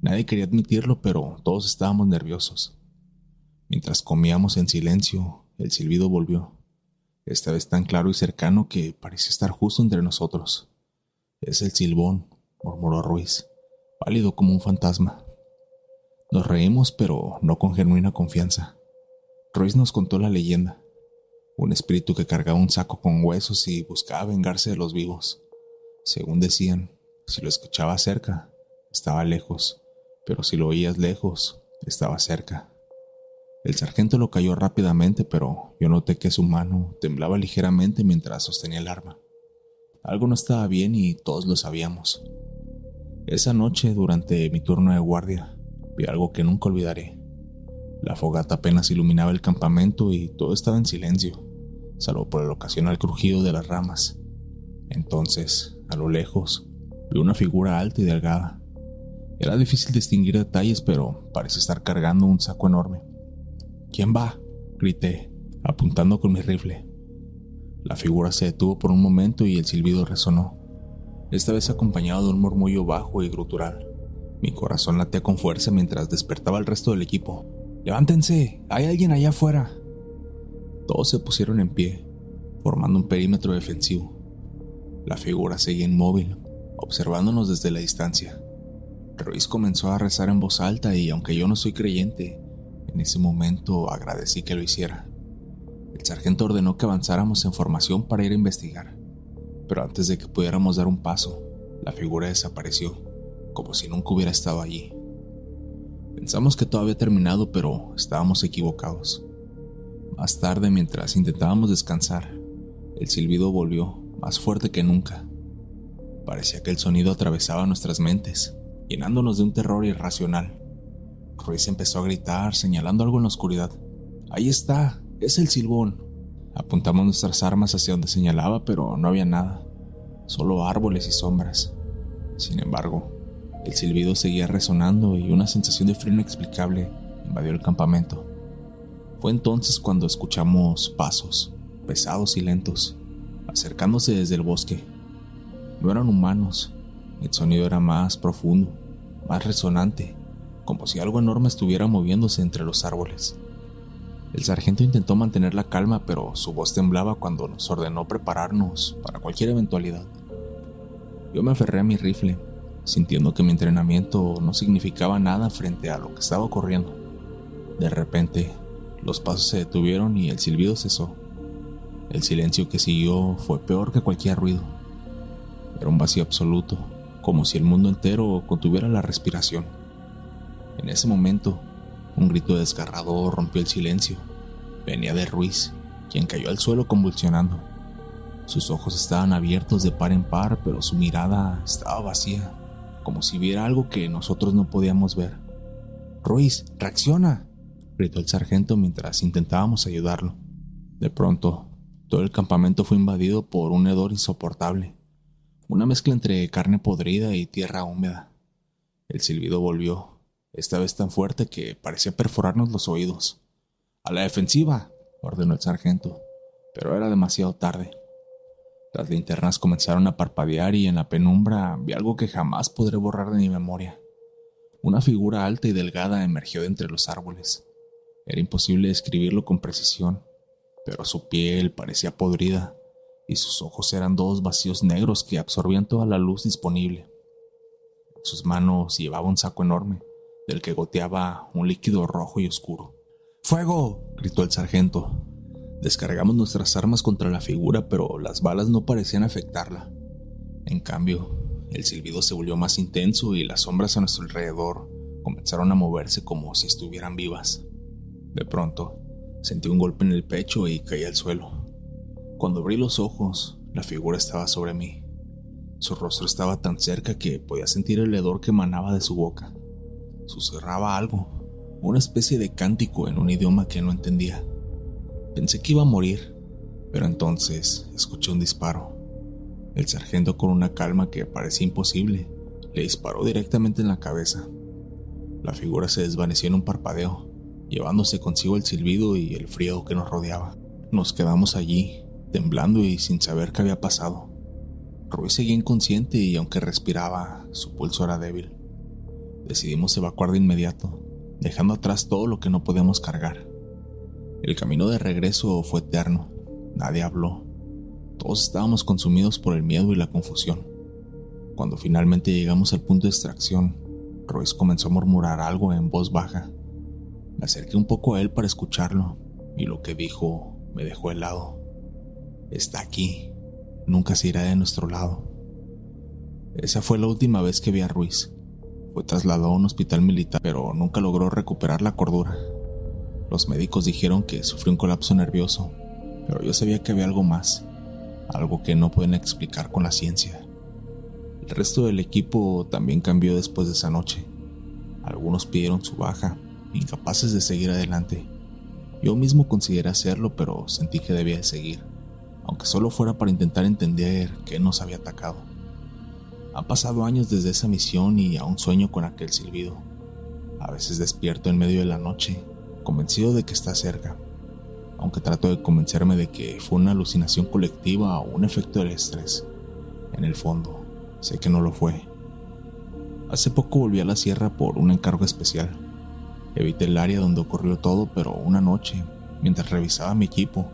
Nadie quería admitirlo, pero todos estábamos nerviosos. Mientras comíamos en silencio, el silbido volvió, esta vez tan claro y cercano que parecía estar justo entre nosotros. «Es el silbón», murmuró Ruiz, pálido como un fantasma. Nos reímos, pero no con genuina confianza. Ruiz nos contó la leyenda: un espíritu que cargaba un saco con huesos y buscaba vengarse de los vivos. Según decían, si lo escuchabas cerca, estaba lejos, pero si lo oías lejos, estaba cerca. El sargento lo calló rápidamente, pero yo noté que su mano temblaba ligeramente mientras sostenía el arma. Algo no estaba bien y todos lo sabíamos. Esa noche, durante mi turno de guardia, vi algo que nunca olvidaré. La fogata apenas iluminaba el campamento y todo estaba en silencio, salvo por el ocasional crujido de las ramas. Entonces, a lo lejos, vi una figura alta y delgada. Era difícil distinguir detalles, pero parecía estar cargando un saco enorme. «¿Quién va?», grité, apuntando con mi rifle. La figura se detuvo por un momento y el silbido resonó, esta vez acompañado de un murmullo bajo y gutural. Mi corazón latía con fuerza mientras despertaba al resto del equipo. «¡Levántense! ¡Hay alguien allá afuera!». Todos se pusieron en pie, formando un perímetro defensivo. La figura seguía inmóvil, observándonos desde la distancia. Ruiz comenzó a rezar en voz alta y, aunque yo no soy creyente, en ese momento agradecí que lo hiciera. El sargento ordenó que avanzáramos en formación para ir a investigar, pero antes de que pudiéramos dar un paso, la figura desapareció, como si nunca hubiera estado allí. Pensamos que todo había terminado, pero estábamos equivocados. Más tarde, mientras intentábamos descansar, el silbido volvió, más fuerte que nunca. Parecía que el sonido atravesaba nuestras mentes, llenándonos de un terror irracional. Ruiz empezó a gritar, señalando algo en la oscuridad. «¡Ahí está! ¡Es el silbón!». Apuntamos nuestras armas hacia donde señalaba, pero no había nada, solo árboles y sombras. Sin embargo, el silbido seguía resonando y una sensación de frío inexplicable invadió el campamento. Fue entonces cuando escuchamos pasos, pesados y lentos, acercándose desde el bosque. No eran humanos, el sonido era más profundo, más resonante, como si algo enorme estuviera moviéndose entre los árboles. El sargento intentó mantener la calma, pero su voz temblaba cuando nos ordenó prepararnos para cualquier eventualidad. Yo me aferré a mi rifle, sintiendo que mi entrenamiento no significaba nada frente a lo que estaba ocurriendo. De repente, los pasos se detuvieron y el silbido cesó. El silencio que siguió fue peor que cualquier ruido. Era un vacío absoluto, como si el mundo entero contuviera la respiración. En ese momento, un grito desgarrador rompió el silencio. Venía de Ruiz, quien cayó al suelo convulsionando. Sus ojos estaban abiertos de par en par, pero su mirada estaba vacía, como si viera algo que nosotros no podíamos ver. «Ruiz, reacciona», gritó el sargento mientras intentábamos ayudarlo. De pronto, todo el campamento fue invadido por un hedor insoportable, una mezcla entre carne podrida y tierra húmeda. El silbido volvió, esta vez tan fuerte que parecía perforarnos los oídos. «¡A la defensiva!», ordenó el sargento, pero era demasiado tarde. Las linternas comenzaron a parpadear y en la penumbra vi algo que jamás podré borrar de mi memoria. Una figura alta y delgada emergió de entre los árboles. Era imposible describirlo con precisión, pero su piel parecía podrida y sus ojos eran dos vacíos negros que absorbían toda la luz disponible. En sus manos llevaba un saco enorme, del que goteaba un líquido rojo y oscuro. «¡Fuego!», gritó el sargento. Descargamos nuestras armas contra la figura, pero las balas no parecían afectarla. En cambio, el silbido se volvió más intenso y las sombras a nuestro alrededor comenzaron a moverse como si estuvieran vivas. De pronto, sentí un golpe en el pecho y caí al suelo. Cuando abrí los ojos, la figura estaba sobre mí. Su rostro estaba tan cerca que podía sentir el hedor que emanaba de su boca. Susurraba algo, una especie de cántico en un idioma que no entendía. Pensé que iba a morir, pero entonces escuché un disparo. El sargento, con una calma que parecía imposible, le disparó directamente en la cabeza. La figura se desvaneció en un parpadeo, llevándose consigo el silbido y el frío que nos rodeaba. Nos quedamos allí, temblando y sin saber qué había pasado. Ruiz seguía inconsciente y aunque respiraba, su pulso era débil. Decidimos evacuar de inmediato, dejando atrás todo lo que no podíamos cargar. El camino de regreso fue eterno. Nadie habló. Todos estábamos consumidos por el miedo y la confusión. Cuando finalmente llegamos al punto de extracción, Ruiz comenzó a murmurar algo en voz baja. Me acerqué un poco a él para escucharlo, y lo que dijo me dejó helado. «Está aquí. Nunca se irá de nuestro lado». Esa fue la última vez que vi a Ruiz. Fue trasladado a un hospital militar, pero nunca logró recuperar la cordura. Los médicos dijeron que sufrió un colapso nervioso, pero yo sabía que había algo más, algo que no pueden explicar con la ciencia. El resto del equipo también cambió después de esa noche. Algunos pidieron su baja, incapaces de seguir adelante. Yo mismo consideré hacerlo, pero sentí que debía de seguir, aunque solo fuera para intentar entender qué nos había atacado. Han pasado años desde esa misión y aún sueño con aquel silbido. A veces despierto en medio de la noche, convencido de que está cerca, aunque trato de convencerme de que fue una alucinación colectiva o un efecto del estrés. En el fondo, sé que no lo fue. Hace poco volví a la sierra por un encargo especial. Evité el área donde ocurrió todo, pero una noche, mientras revisaba mi equipo,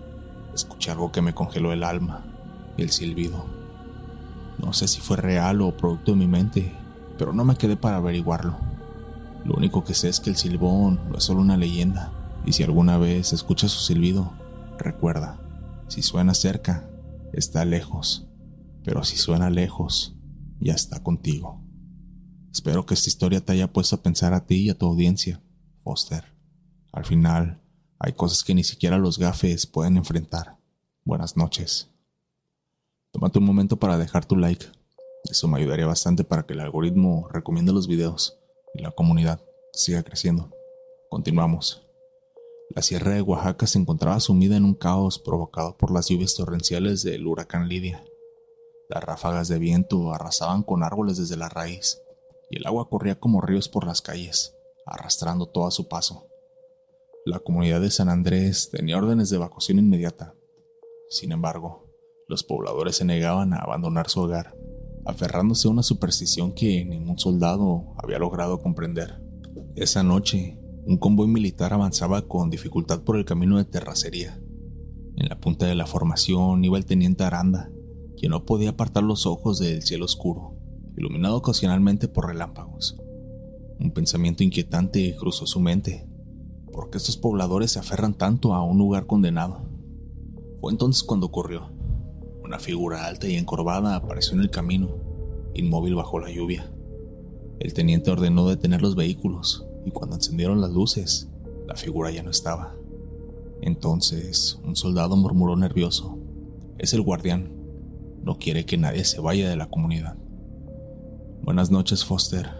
escuché algo que me congeló el alma, el silbido. No sé si fue real o producto de mi mente, pero no me quedé para averiguarlo. Lo único que sé es que el silbón no es solo una leyenda, y si alguna vez escuchas su silbido, recuerda, si suena cerca, está lejos, pero si suena lejos, ya está contigo. Espero que esta historia te haya puesto a pensar a ti y a tu audiencia, Foster. Al final, hay cosas que ni siquiera los gafes pueden enfrentar. Buenas noches. Tómate un momento para dejar tu like. Eso me ayudaría bastante para que el algoritmo recomiende los videos y la comunidad siga creciendo. Continuamos. La sierra de Oaxaca se encontraba sumida en un caos provocado por las lluvias torrenciales del huracán Lidia. Las ráfagas de viento arrasaban con árboles desde la raíz, y el agua corría como ríos por las calles, arrastrando todo a su paso. La comunidad de San Andrés tenía órdenes de evacuación inmediata. Sin embargo, los pobladores se negaban a abandonar su hogar, aferrándose a una superstición que ningún soldado había logrado comprender. Esa noche, un convoy militar avanzaba con dificultad por el camino de terracería. En la punta de la formación iba el teniente Aranda, quien no podía apartar los ojos del cielo oscuro, iluminado ocasionalmente por relámpagos. Un pensamiento inquietante cruzó su mente. ¿Por qué estos pobladores se aferran tanto a un lugar condenado? Fue entonces cuando ocurrió. Una figura alta y encorvada apareció en el camino, inmóvil bajo la lluvia. El teniente ordenó detener los vehículos y cuando encendieron las luces, la figura ya no estaba. Entonces, un soldado murmuró nervioso: «Es el guardián. No quiere que nadie se vaya de la comunidad». Buenas noches, Foster.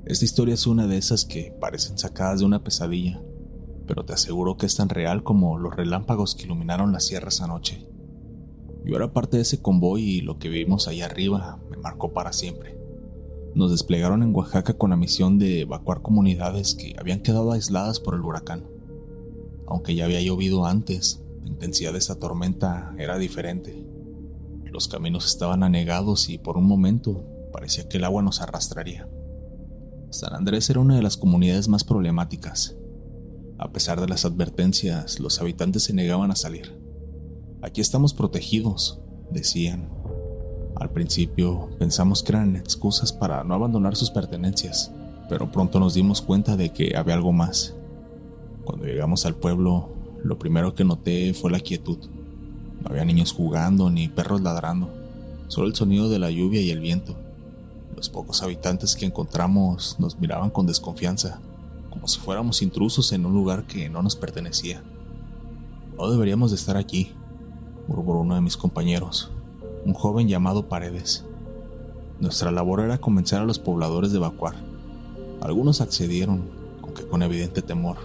Esta historia es una de esas que parecen sacadas de una pesadilla, pero te aseguro que es tan real como los relámpagos que iluminaron las sierras anoche. Yo era parte de ese convoy y lo que vivimos allá arriba me marcó para siempre. Nos desplegaron en Oaxaca con la misión de evacuar comunidades que habían quedado aisladas por el huracán. Aunque ya había llovido antes, la intensidad de esta tormenta era diferente. Los caminos estaban anegados y por un momento parecía que el agua nos arrastraría. San Andrés era una de las comunidades más problemáticas. A pesar de las advertencias, los habitantes se negaban a salir. «Aquí estamos protegidos», decían. Al principio pensamos que eran excusas para no abandonar sus pertenencias, pero pronto nos dimos cuenta de que había algo más. Cuando llegamos al pueblo, lo primero que noté fue la quietud. No había niños jugando ni perros ladrando, solo el sonido de la lluvia y el viento. Los pocos habitantes que encontramos nos miraban con desconfianza, como si fuéramos intrusos en un lugar que no nos pertenecía. «No deberíamos de estar aquí», murmuró uno de mis compañeros, un joven llamado Paredes. Nuestra labor era convencer a los pobladores de evacuar. Algunos accedieron, aunque con evidente temor,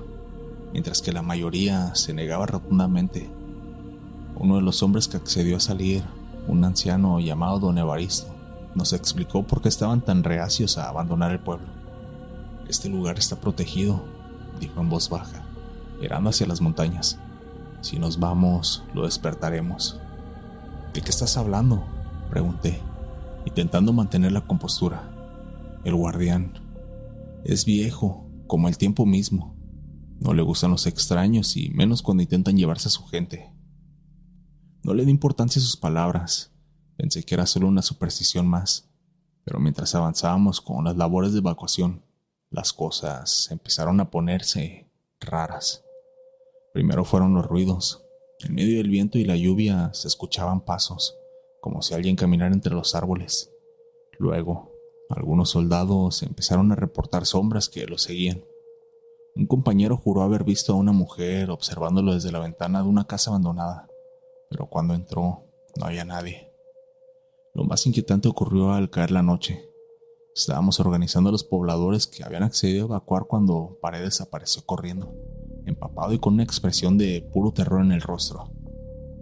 mientras que la mayoría se negaba rotundamente. Uno de los hombres que accedió a salir, un anciano llamado Don Evaristo, nos explicó por qué estaban tan reacios a abandonar el pueblo. «Este lugar está protegido», dijo en voz baja, mirando hacia las montañas. «Si nos vamos, lo despertaremos». «¿De qué estás hablando?», pregunté, intentando mantener la compostura. «El guardián es viejo, como el tiempo mismo. No le gustan los extraños y menos cuando intentan llevarse a su gente». No le di importancia a sus palabras. Pensé que era solo una superstición más, pero mientras avanzábamos con las labores de evacuación, las cosas empezaron a ponerse raras. Primero fueron los ruidos. En medio del viento y la lluvia se escuchaban pasos, como si alguien caminara entre los árboles. Luego, algunos soldados empezaron a reportar sombras que los seguían. Un compañero juró haber visto a una mujer observándolo desde la ventana de una casa abandonada, pero cuando entró no había nadie. Lo más inquietante ocurrió al caer la noche. Estábamos organizando a los pobladores que habían accedido a evacuar cuando Paredes apareció corriendo, empapado y con una expresión de puro terror en el rostro.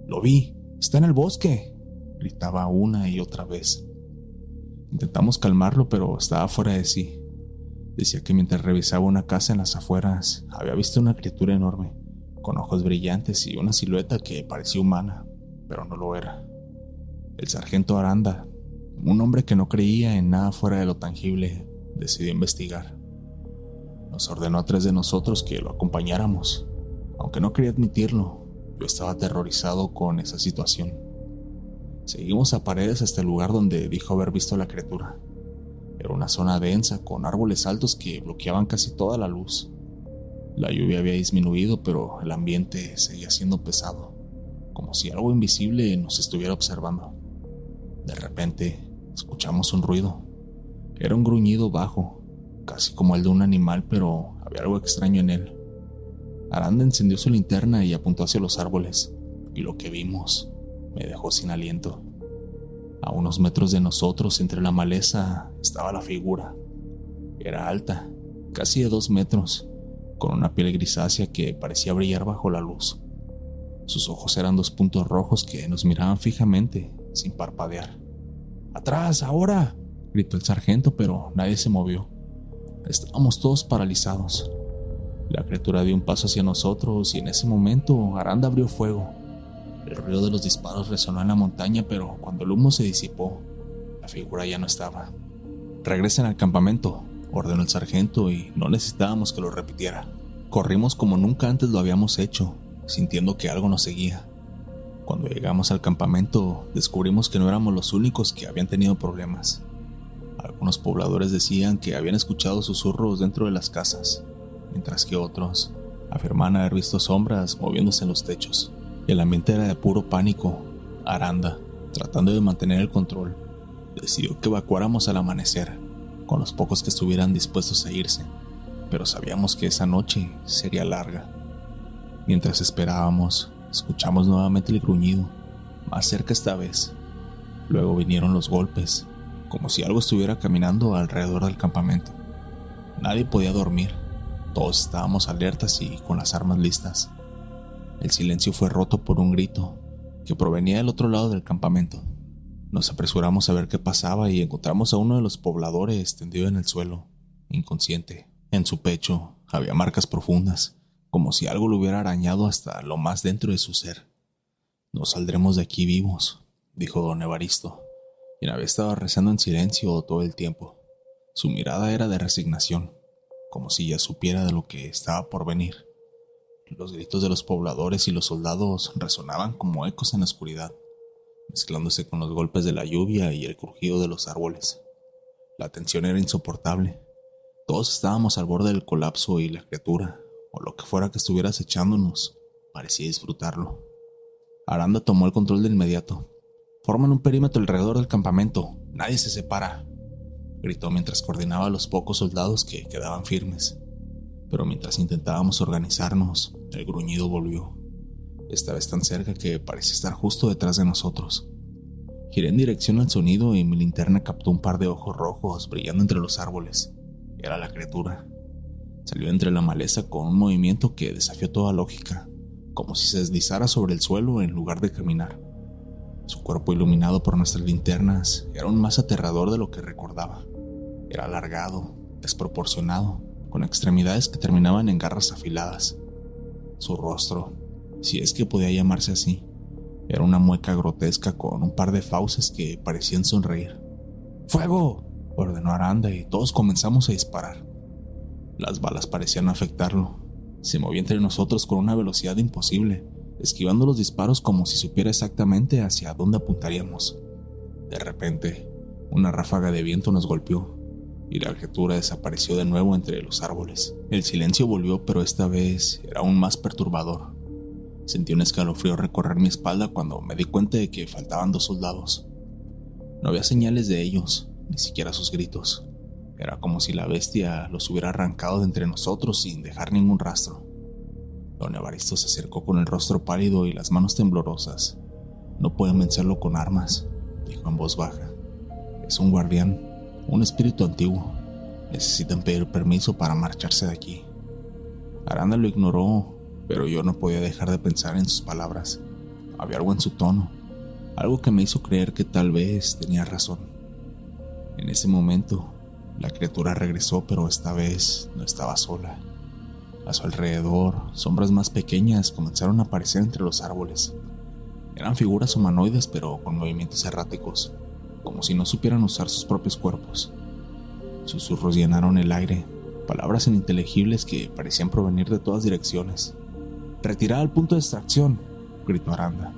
«¡Lo vi! ¡Está en el bosque!», gritaba una y otra vez. Intentamos calmarlo, pero estaba fuera de sí. Decía que mientras revisaba una casa en las afueras, había visto una criatura enorme, con ojos brillantes y una silueta que parecía humana, pero no lo era. El sargento Aranda, un hombre que no creía en nada fuera de lo tangible, decidió investigar. Nos ordenó a 3 de nosotros que lo acompañáramos. Aunque no quería admitirlo, yo estaba aterrorizado con esa situación. Seguimos a Paredes hasta el lugar donde dijo haber visto a la criatura. Era una zona densa con árboles altos que bloqueaban casi toda la luz. La lluvia había disminuido, pero el ambiente seguía siendo pesado, como si algo invisible nos estuviera observando. De repente, escuchamos un ruido. Era un gruñido bajo, casi como el de un animal, pero había algo extraño en él. Aranda encendió su linterna y apuntó hacia los árboles, y lo que vimos me dejó sin aliento. A unos metros de nosotros, entre la maleza, estaba la figura. Era alta, casi de 2 metros, con una piel grisácea que parecía brillar bajo la luz. Sus ojos eran 2 puntos rojos que nos miraban fijamente, sin parpadear. «¡Atrás, ahora!», gritó el sargento, pero nadie se movió. Estábamos todos paralizados. La criatura dio un paso hacia nosotros y en ese momento Aranda abrió fuego. El ruido de los disparos resonó en la montaña, pero cuando el humo se disipó, la figura ya no estaba. «Regresen al campamento», ordenó el sargento, y no necesitábamos que lo repitiera. Corrimos como nunca antes lo habíamos hecho, sintiendo que algo nos seguía. Cuando llegamos al campamento, descubrimos que no éramos los únicos que habían tenido problemas. Algunos pobladores decían que habían escuchado susurros dentro de las casas, mientras que otros afirmaban haber visto sombras moviéndose en los techos. El ambiente era de puro pánico. Aranda, tratando de mantener el control, decidió que evacuáramos al amanecer, con los pocos que estuvieran dispuestos a irse. pero sabíamos que esa noche sería larga. Mientras esperábamos, escuchamos nuevamente el gruñido, más cerca esta vez. Luego vinieron los golpes, como si algo estuviera caminando alrededor del campamento. Nadie podía dormir, todos estábamos alertas y con las armas listas. El silencio fue roto por un grito que provenía del otro lado del campamento. Nos apresuramos a ver qué pasaba y encontramos a uno de los pobladores tendido en el suelo, inconsciente. En su pecho había marcas profundas, como si algo lo hubiera arañado hasta lo más dentro de su ser. No saldremos de aquí vivos, dijo don Evaristo, quien había estado rezando en silencio todo el tiempo. Su mirada era de resignación, como si ya supiera de lo que estaba por venir. Los gritos de los pobladores y los soldados resonaban como ecos en la oscuridad, mezclándose con los golpes de la lluvia y el crujido de los árboles. La tensión era insoportable. Todos estábamos al borde del colapso y la criatura, o lo que fuera que estuviera acechándonos, parecía disfrutarlo. Aranda tomó el control de inmediato. «Forman un perímetro alrededor del campamento. Nadie se separa», gritó mientras coordinaba a los pocos soldados que quedaban firmes. Pero mientras intentábamos organizarnos, el gruñido volvió. Esta vez tan cerca que parecía estar justo detrás de nosotros. Giré en dirección al sonido y mi linterna captó un par de ojos rojos brillando entre los árboles. Era la criatura. Salió entre la maleza con un movimiento que desafió toda lógica, como si se deslizara sobre el suelo en lugar de caminar. Su cuerpo, iluminado por nuestras linternas, era aún más aterrador de lo que recordaba. Era alargado, desproporcionado, con extremidades que terminaban en garras afiladas. Su rostro, si es que podía llamarse así, era una mueca grotesca con un par de fauces que parecían sonreír. «¡Fuego!», ordenó Aranda y todos comenzamos a disparar. Las balas parecían afectarlo. Se movía entre nosotros con una velocidad imposible, esquivando los disparos como si supiera exactamente hacia dónde apuntaríamos. De repente, una ráfaga de viento nos golpeó y la criatura desapareció de nuevo entre los árboles. El silencio volvió, pero esta vez era aún más perturbador. Sentí un escalofrío recorrer mi espalda cuando me di cuenta de que faltaban 2 soldados. No había señales de ellos, ni siquiera sus gritos. Era como si la bestia los hubiera arrancado de entre nosotros sin dejar ningún rastro. Don Evaristo se acercó con el rostro pálido y las manos temblorosas. «No pueden vencerlo con armas», dijo en voz baja. «Es un guardián, un espíritu antiguo. Necesitan pedir permiso para marcharse de aquí». Aranda lo ignoró, pero yo no podía dejar de pensar en sus palabras. Había algo en su tono, algo que me hizo creer que tal vez tenía razón. En ese momento, la criatura regresó, pero esta vez no estaba sola. A su alrededor, sombras más pequeñas comenzaron a aparecer entre los árboles. Eran figuras humanoides, pero con movimientos erráticos, como si no supieran usar sus propios cuerpos. Susurros llenaron el aire, palabras ininteligibles que parecían provenir de todas direcciones. «¡Retirada al punto de extracción!», gritó Aranda.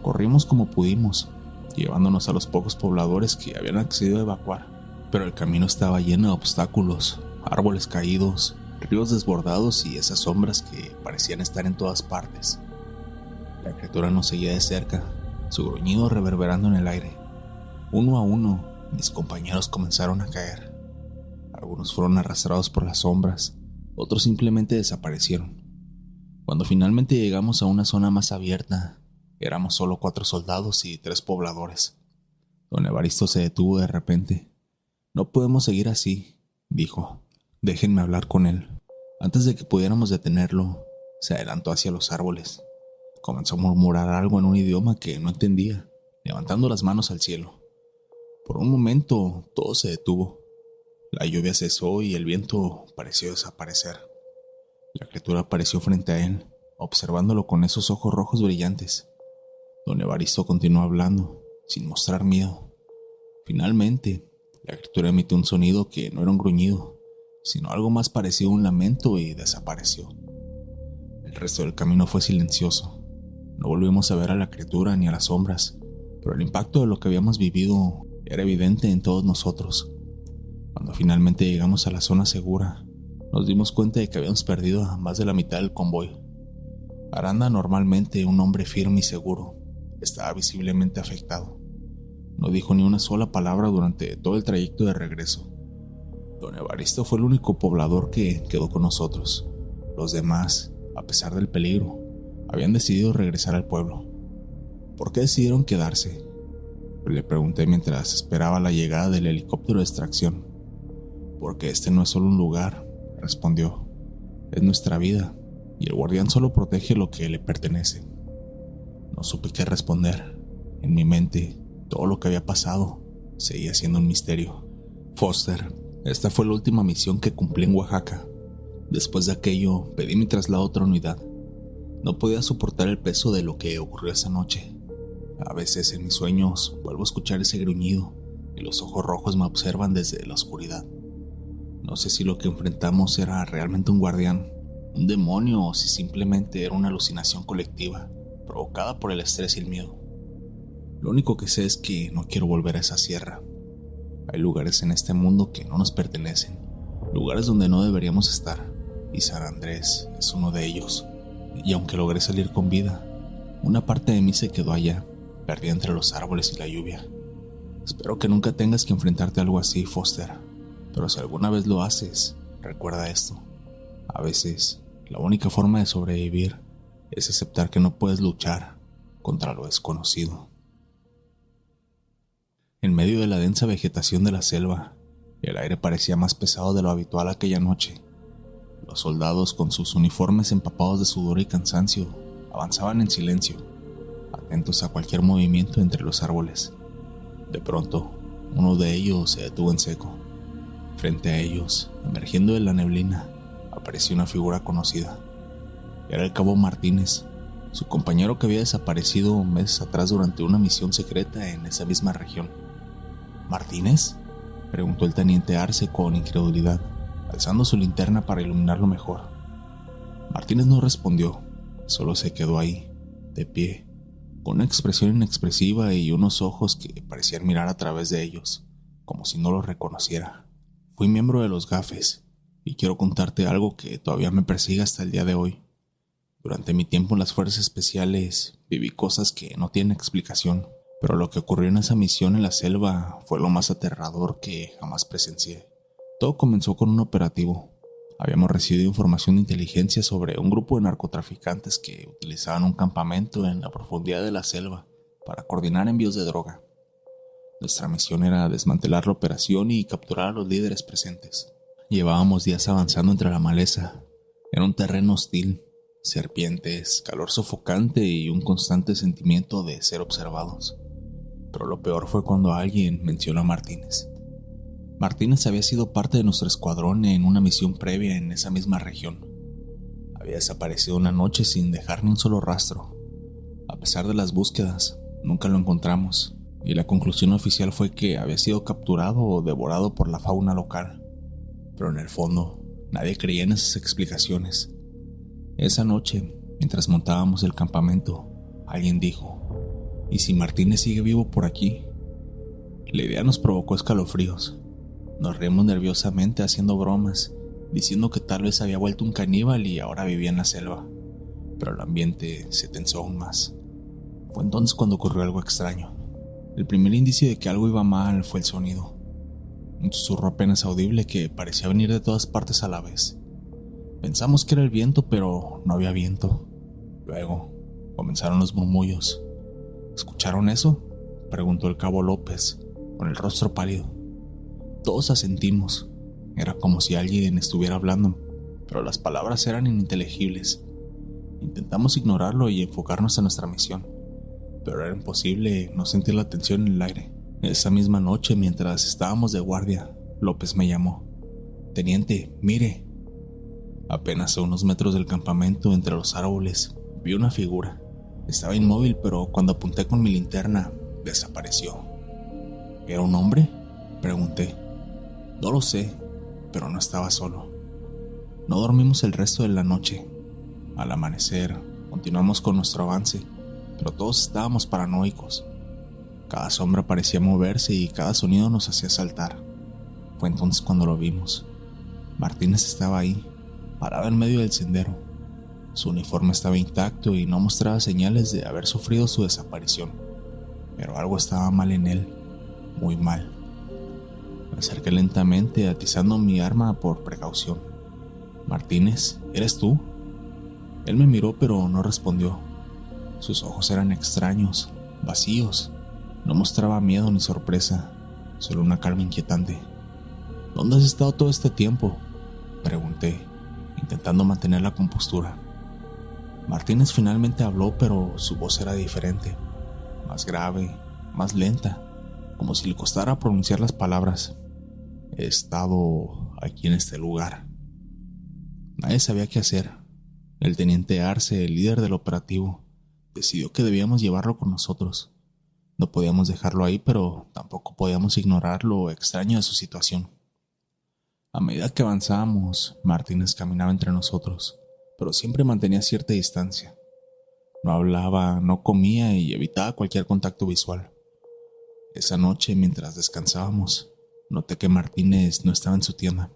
Corrimos como pudimos, llevándonos a los pocos pobladores que habían accedido a evacuar, pero el camino estaba lleno de obstáculos, árboles caídos, ríos desbordados y esas sombras que parecían estar en todas partes. La criatura nos seguía de cerca, su gruñido reverberando en el aire. Uno a uno, mis compañeros comenzaron a caer. Algunos fueron arrastrados por las sombras, otros simplemente desaparecieron. Cuando finalmente llegamos a una zona más abierta, éramos solo 4 soldados y 3 pobladores. Don Evaristo se detuvo de repente. «No podemos seguir así», dijo. «Déjenme hablar con él». Antes de que pudiéramos detenerlo, se adelantó hacia los árboles. Comenzó a murmurar algo en un idioma que no entendía, levantando las manos al cielo. Por un momento, todo se detuvo. La lluvia cesó y el viento pareció desaparecer. La criatura apareció frente a él, observándolo con esos ojos rojos brillantes. Don Evaristo continuó hablando, sin mostrar miedo. Finalmente, la criatura emitió un sonido que no era un gruñido, sino algo más parecido a un lamento y desapareció. El resto del camino fue silencioso. No volvimos a ver a la criatura ni a las sombras, pero el impacto de lo que habíamos vivido era evidente en todos nosotros. Cuando finalmente llegamos a la zona segura, nos dimos cuenta de que habíamos perdido a más de la mitad del convoy. Aranda, normalmente un hombre firme y seguro, estaba visiblemente afectado. No dijo ni una sola palabra durante todo el trayecto de regreso. Don Evaristo fue el único poblador que quedó con nosotros. Los demás, a pesar del peligro, habían decidido regresar al pueblo. ¿Por qué decidieron quedarse?, le pregunté mientras esperaba la llegada del helicóptero de extracción. Porque este no es solo un lugar, respondió. Es nuestra vida, y el guardián solo protege lo que le pertenece. No supe qué responder. En mi mente, todo lo que había pasado seguía siendo un misterio. Foster, esta fue la última misión que cumplí en Oaxaca. Después de aquello, pedí mi traslado a otra unidad. No podía soportar el peso de lo que ocurrió esa noche. A veces en mis sueños vuelvo a escuchar ese gruñido y los ojos rojos me observan desde la oscuridad. No sé si lo que enfrentamos era realmente un guardián, un demonio, o si simplemente era una alucinación colectiva provocada por el estrés y el miedo. Lo único que sé es que no quiero volver a esa sierra. Hay lugares en este mundo que no nos pertenecen, lugares donde no deberíamos estar, y San Andrés es uno de ellos. Y aunque logré salir con vida, una parte de mí se quedó allá, perdida entre los árboles y la lluvia. Espero que nunca tengas que enfrentarte a algo así, Foster, pero si alguna vez lo haces, recuerda esto. A veces, la única forma de sobrevivir es aceptar que no puedes luchar contra lo desconocido. En medio de la densa vegetación de la selva, el aire parecía más pesado de lo habitual aquella noche. Los soldados, con sus uniformes empapados de sudor y cansancio, avanzaban en silencio, atentos a cualquier movimiento entre los árboles. De pronto, uno de ellos se detuvo en seco. Frente a ellos, emergiendo de la neblina, apareció una figura conocida. Era el cabo Martínez, su compañero que había desaparecido meses atrás durante una misión secreta en esa misma región. ¿Martínez?, preguntó el teniente Arce con incredulidad, alzando su linterna para iluminarlo mejor. Martínez no respondió, solo se quedó ahí, de pie, con una expresión inexpresiva y unos ojos que parecían mirar a través de ellos, como si no los reconociera. Fui miembro de los Gafes, y quiero contarte algo que todavía me persigue hasta el día de hoy. Durante mi tiempo en las fuerzas especiales, viví cosas que no tienen explicación, pero lo que ocurrió en esa misión en la selva fue lo más aterrador que jamás presencié. Todo comenzó con un operativo. Habíamos recibido información de inteligencia sobre un grupo de narcotraficantes que utilizaban un campamento en la profundidad de la selva para coordinar envíos de droga. Nuestra misión era desmantelar la operación y capturar a los líderes presentes. Llevábamos días avanzando entre la maleza. Era un terreno hostil, serpientes, calor sofocante y un constante sentimiento de ser observados. Pero lo peor fue cuando alguien mencionó a Martínez. Martínez había sido parte de nuestro escuadrón en una misión previa en esa misma región. Había desaparecido una noche sin dejar ni un solo rastro. A pesar de las búsquedas, nunca lo encontramos, y la conclusión oficial fue que había sido capturado o devorado por la fauna local. Pero en el fondo, nadie creía en esas explicaciones. Esa noche, mientras montábamos el campamento, alguien dijo: ¿y si Martínez sigue vivo por aquí? La idea nos provocó escalofríos. Nos reímos nerviosamente haciendo bromas, diciendo que tal vez había vuelto un caníbal y ahora vivía en la selva. Pero el ambiente se tensó aún más. Fue entonces cuando ocurrió algo extraño. El primer indicio de que algo iba mal fue el sonido. Un susurro apenas audible que parecía venir de todas partes a la vez. Pensamos que era el viento, pero no había viento. Luego comenzaron los murmullos. ¿Escucharon eso?, preguntó el cabo López, con el rostro pálido. Todos asentimos. Era como si alguien estuviera hablando, pero las palabras eran ininteligibles. Intentamos ignorarlo y enfocarnos en nuestra misión, pero era imposible no sentir la tensión en el aire. Esa misma noche, mientras estábamos de guardia, López me llamó. «Teniente, mire». Apenas a unos metros del campamento, entre los árboles, vi una figura. Estaba inmóvil, pero cuando apunté con mi linterna, desapareció. ¿Era un hombre?, pregunté. No lo sé, pero no estaba solo. No dormimos el resto de la noche. Al amanecer, continuamos con nuestro avance, pero todos estábamos paranoicos. Cada sombra parecía moverse y cada sonido nos hacía saltar. Fue entonces cuando lo vimos. Martínez estaba ahí, parado en medio del sendero. Su uniforme estaba intacto y no mostraba señales de haber sufrido su desaparición. Pero algo estaba mal en él, muy mal. Me acerqué lentamente, atizando mi arma por precaución. «Martínez, ¿eres tú?». Él me miró pero no respondió. Sus ojos eran extraños, vacíos. No mostraba miedo ni sorpresa, solo una calma inquietante. «¿Dónde has estado todo este tiempo?», pregunté, intentando mantener la compostura. Martínez finalmente habló, pero su voz era diferente, más grave, más lenta, como si le costara pronunciar las palabras. «He estado aquí en este lugar». Nadie sabía qué hacer. El teniente Arce, el líder del operativo, decidió que debíamos llevarlo con nosotros. No podíamos dejarlo ahí, pero tampoco podíamos ignorar lo extraño de su situación. A medida que avanzábamos, Martínez caminaba entre nosotros, pero siempre mantenía cierta distancia. No hablaba, no comía y evitaba cualquier contacto visual. Esa noche, mientras descansábamos, noté que Martínez no estaba en su tienda.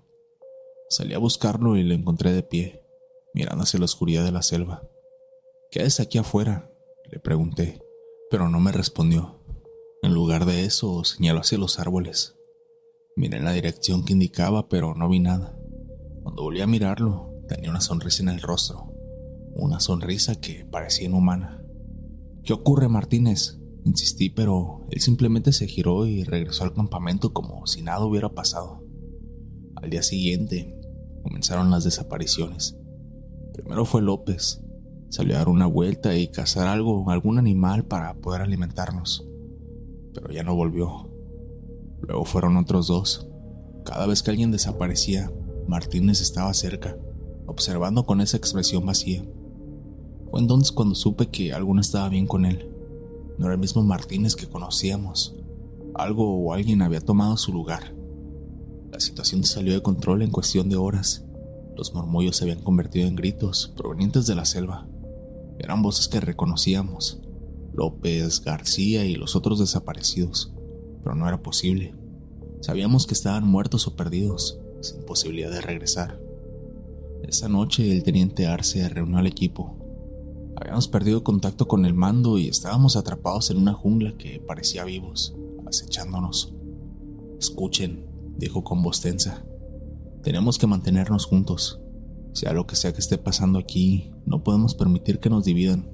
Salí a buscarlo y lo encontré de pie, mirando hacia la oscuridad de la selva. «¿Qué haces aquí afuera?», le pregunté, pero no me respondió. En lugar de eso, señaló hacia los árboles. Miré en la dirección que indicaba, pero no vi nada. Cuando volví a mirarlo, tenía una sonrisa en el rostro, una sonrisa que parecía inhumana. «¿Qué ocurre, Martínez?», insistí, pero él simplemente se giró y regresó al campamento como si nada hubiera pasado. Al día siguiente, comenzaron las desapariciones. Primero fue López. Salió a dar una vuelta y cazar algún animal para poder alimentarnos, pero ya no volvió. Luego fueron otros dos. Cada vez que alguien desaparecía, Martínez estaba cerca, observando con esa expresión vacía. Fue entonces cuando supe que algo no estaba bien con él. No era el mismo Martínez que conocíamos. Algo o alguien había tomado su lugar. La situación salió de control en cuestión de horas. Los murmullos se habían convertido en gritos provenientes de la selva. Eran voces que reconocíamos: López, García y los otros desaparecidos. Pero no era posible. Sabíamos que estaban muertos o perdidos, sin posibilidad de regresar. Esa noche el teniente Arce reunió al equipo. Habíamos perdido contacto con el mando y estábamos atrapados en una jungla que parecía vivos, acechándonos. «Escuchen», dijo con voz tensa. «Tenemos que mantenernos juntos. Sea lo que sea que esté pasando aquí, no podemos permitir que nos dividan».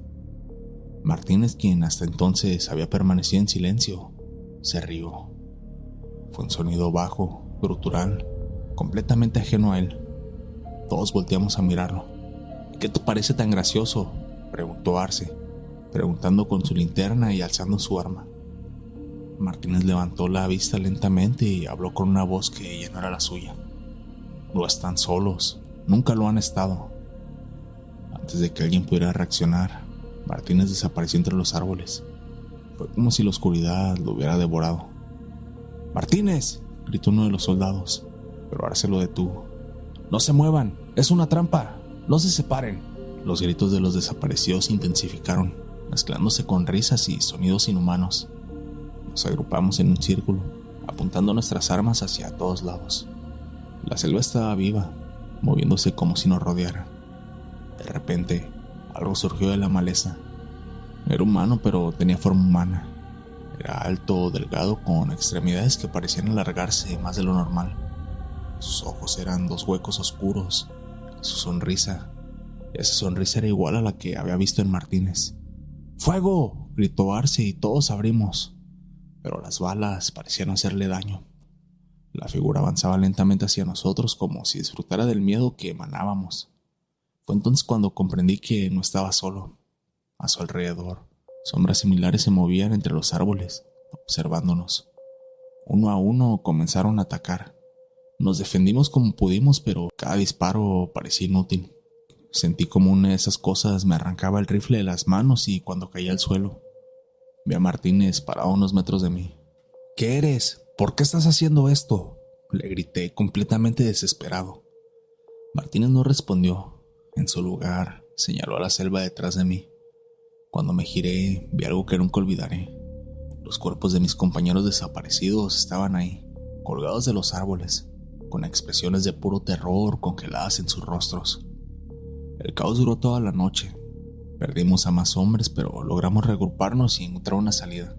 Martínez, quien hasta entonces había permanecido en silencio, se rió. Fue un sonido bajo, gutural, completamente ajeno a él. Todos volteamos a mirarlo. «¿Qué te parece tan gracioso?», preguntó Arce, preguntando con su linterna y alzando su arma. Martínez levantó la vista lentamente y habló con una voz que ya no era la suya. «No están solos, nunca lo han estado». Antes de que alguien pudiera reaccionar, Martínez desapareció entre los árboles. Fue como si la oscuridad lo hubiera devorado. «¡Martínez!», gritó uno de los soldados, pero Arce lo detuvo. «No se muevan, es una trampa, no se separen». Los gritos de los desaparecidos se intensificaron, mezclándose con risas y sonidos inhumanos. Nos agrupamos en un círculo, apuntando nuestras armas hacia todos lados. La selva estaba viva, moviéndose como si nos rodeara. De repente, algo surgió de la maleza. Era humano, pero tenía forma humana. Era alto, delgado, con extremidades que parecían alargarse más de lo normal. Sus ojos eran dos huecos oscuros. Esa sonrisa era igual a la que había visto en Martínez. «¡Fuego!», gritó Arce y todos abrimos, pero las balas parecían hacerle daño. La figura avanzaba lentamente hacia nosotros como si disfrutara del miedo que emanábamos. Fue entonces cuando comprendí que no estaba solo. A su alrededor, sombras similares se movían entre los árboles, observándonos. Uno a uno comenzaron a atacar. Nos defendimos como pudimos, pero cada disparo parecía inútil. Sentí como una de esas cosas me arrancaba el rifle de las manos y cuando caía al suelo, vi a Martínez parado a unos metros de mí. «¿Qué eres? ¿Por qué estás haciendo esto?», le grité, completamente desesperado. Martínez no respondió. En su lugar, señaló a la selva detrás de mí. Cuando me giré, vi algo que nunca olvidaré. Los cuerpos de mis compañeros desaparecidos estaban ahí, colgados de los árboles, con expresiones de puro terror congeladas en sus rostros. El caos duró toda la noche. Perdimos a más hombres, pero logramos reagruparnos y encontrar una salida.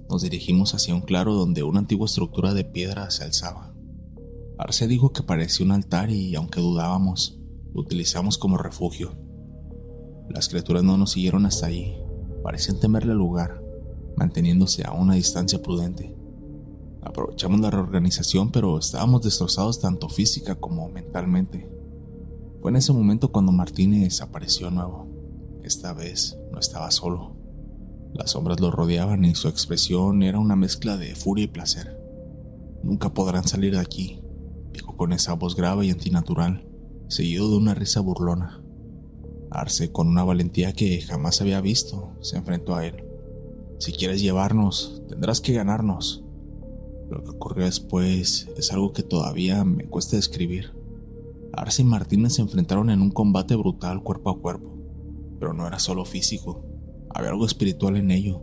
Nos dirigimos hacia un claro donde una antigua estructura de piedra se alzaba. Arce dijo que parecía un altar y, aunque dudábamos, lo utilizamos como refugio. Las criaturas no nos siguieron hasta allí. Parecían temerle al lugar, manteniéndose a una distancia prudente. Aprovechamos la reorganización, pero estábamos destrozados tanto física como mentalmente. Fue en ese momento cuando Martínez apareció de nuevo. Esta vez no estaba solo. Las sombras lo rodeaban y su expresión era una mezcla de furia y placer. «Nunca podrán salir de aquí», dijo con esa voz grave y antinatural, seguido de una risa burlona. Arce, con una valentía que jamás había visto, se enfrentó a él. «Si quieres llevarnos, tendrás que ganarnos». Lo que ocurrió después es algo que todavía me cuesta describir. Arce y Martínez se enfrentaron en un combate brutal cuerpo a cuerpo, pero no era solo físico, había algo espiritual en ello,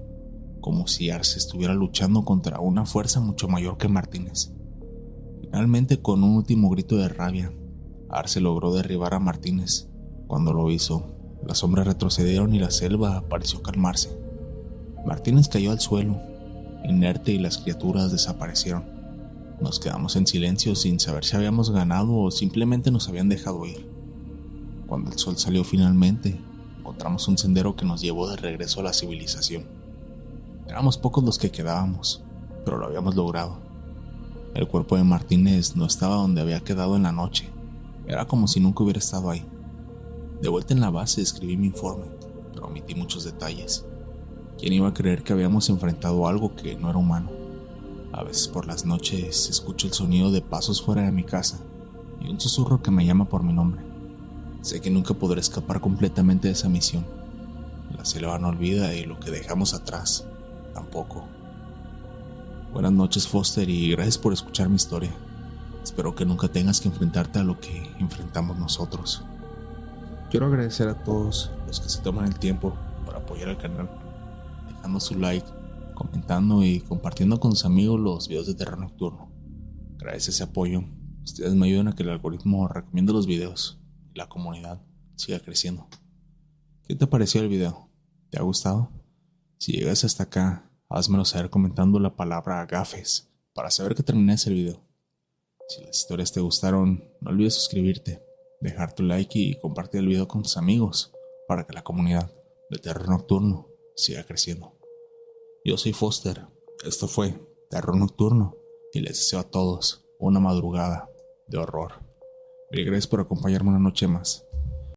como si Arce estuviera luchando contra una fuerza mucho mayor que Martínez. Finalmente, con un último grito de rabia, Arce logró derribar a Martínez. Cuando lo hizo, las sombras retrocedieron y la selva pareció calmarse. Martínez cayó al suelo, inerte, y las criaturas desaparecieron. Nos quedamos en silencio sin saber si habíamos ganado o simplemente nos habían dejado ir. Cuando el sol salió finalmente, encontramos un sendero que nos llevó de regreso a la civilización. Éramos pocos los que quedábamos, pero lo habíamos logrado. El cuerpo de Martínez no estaba donde había quedado en la noche. Era como si nunca hubiera estado ahí. De vuelta en la base escribí mi informe, pero omití muchos detalles. ¿Quién iba a creer que habíamos enfrentado algo que no era humano? A veces por las noches escucho el sonido de pasos fuera de mi casa y un susurro que me llama por mi nombre. Sé que nunca podré escapar completamente de esa misión. La selva no olvida y lo que dejamos atrás, tampoco. Buenas noches, Foster, y gracias por escuchar mi historia. Espero que nunca tengas que enfrentarte a lo que enfrentamos nosotros. Quiero agradecer a todos los que se toman el tiempo para apoyar al canal, dejando su like, comentando y compartiendo con sus amigos los videos de terror nocturno. Gracias a ese apoyo, ustedes me ayudan a que el algoritmo recomiende los videos y la comunidad siga creciendo. ¿Qué te pareció el video? ¿Te ha gustado? Si llegas hasta acá, házmelo saber comentando la palabra gafes para saber que terminaste el video. Si las historias te gustaron, no olvides suscribirte, dejar tu like y compartir el video con tus amigos para que la comunidad de terror nocturno siga creciendo. Yo soy Foster, esto fue Terror Nocturno y les deseo a todos una madrugada de horror. Mil gracias por acompañarme una noche más.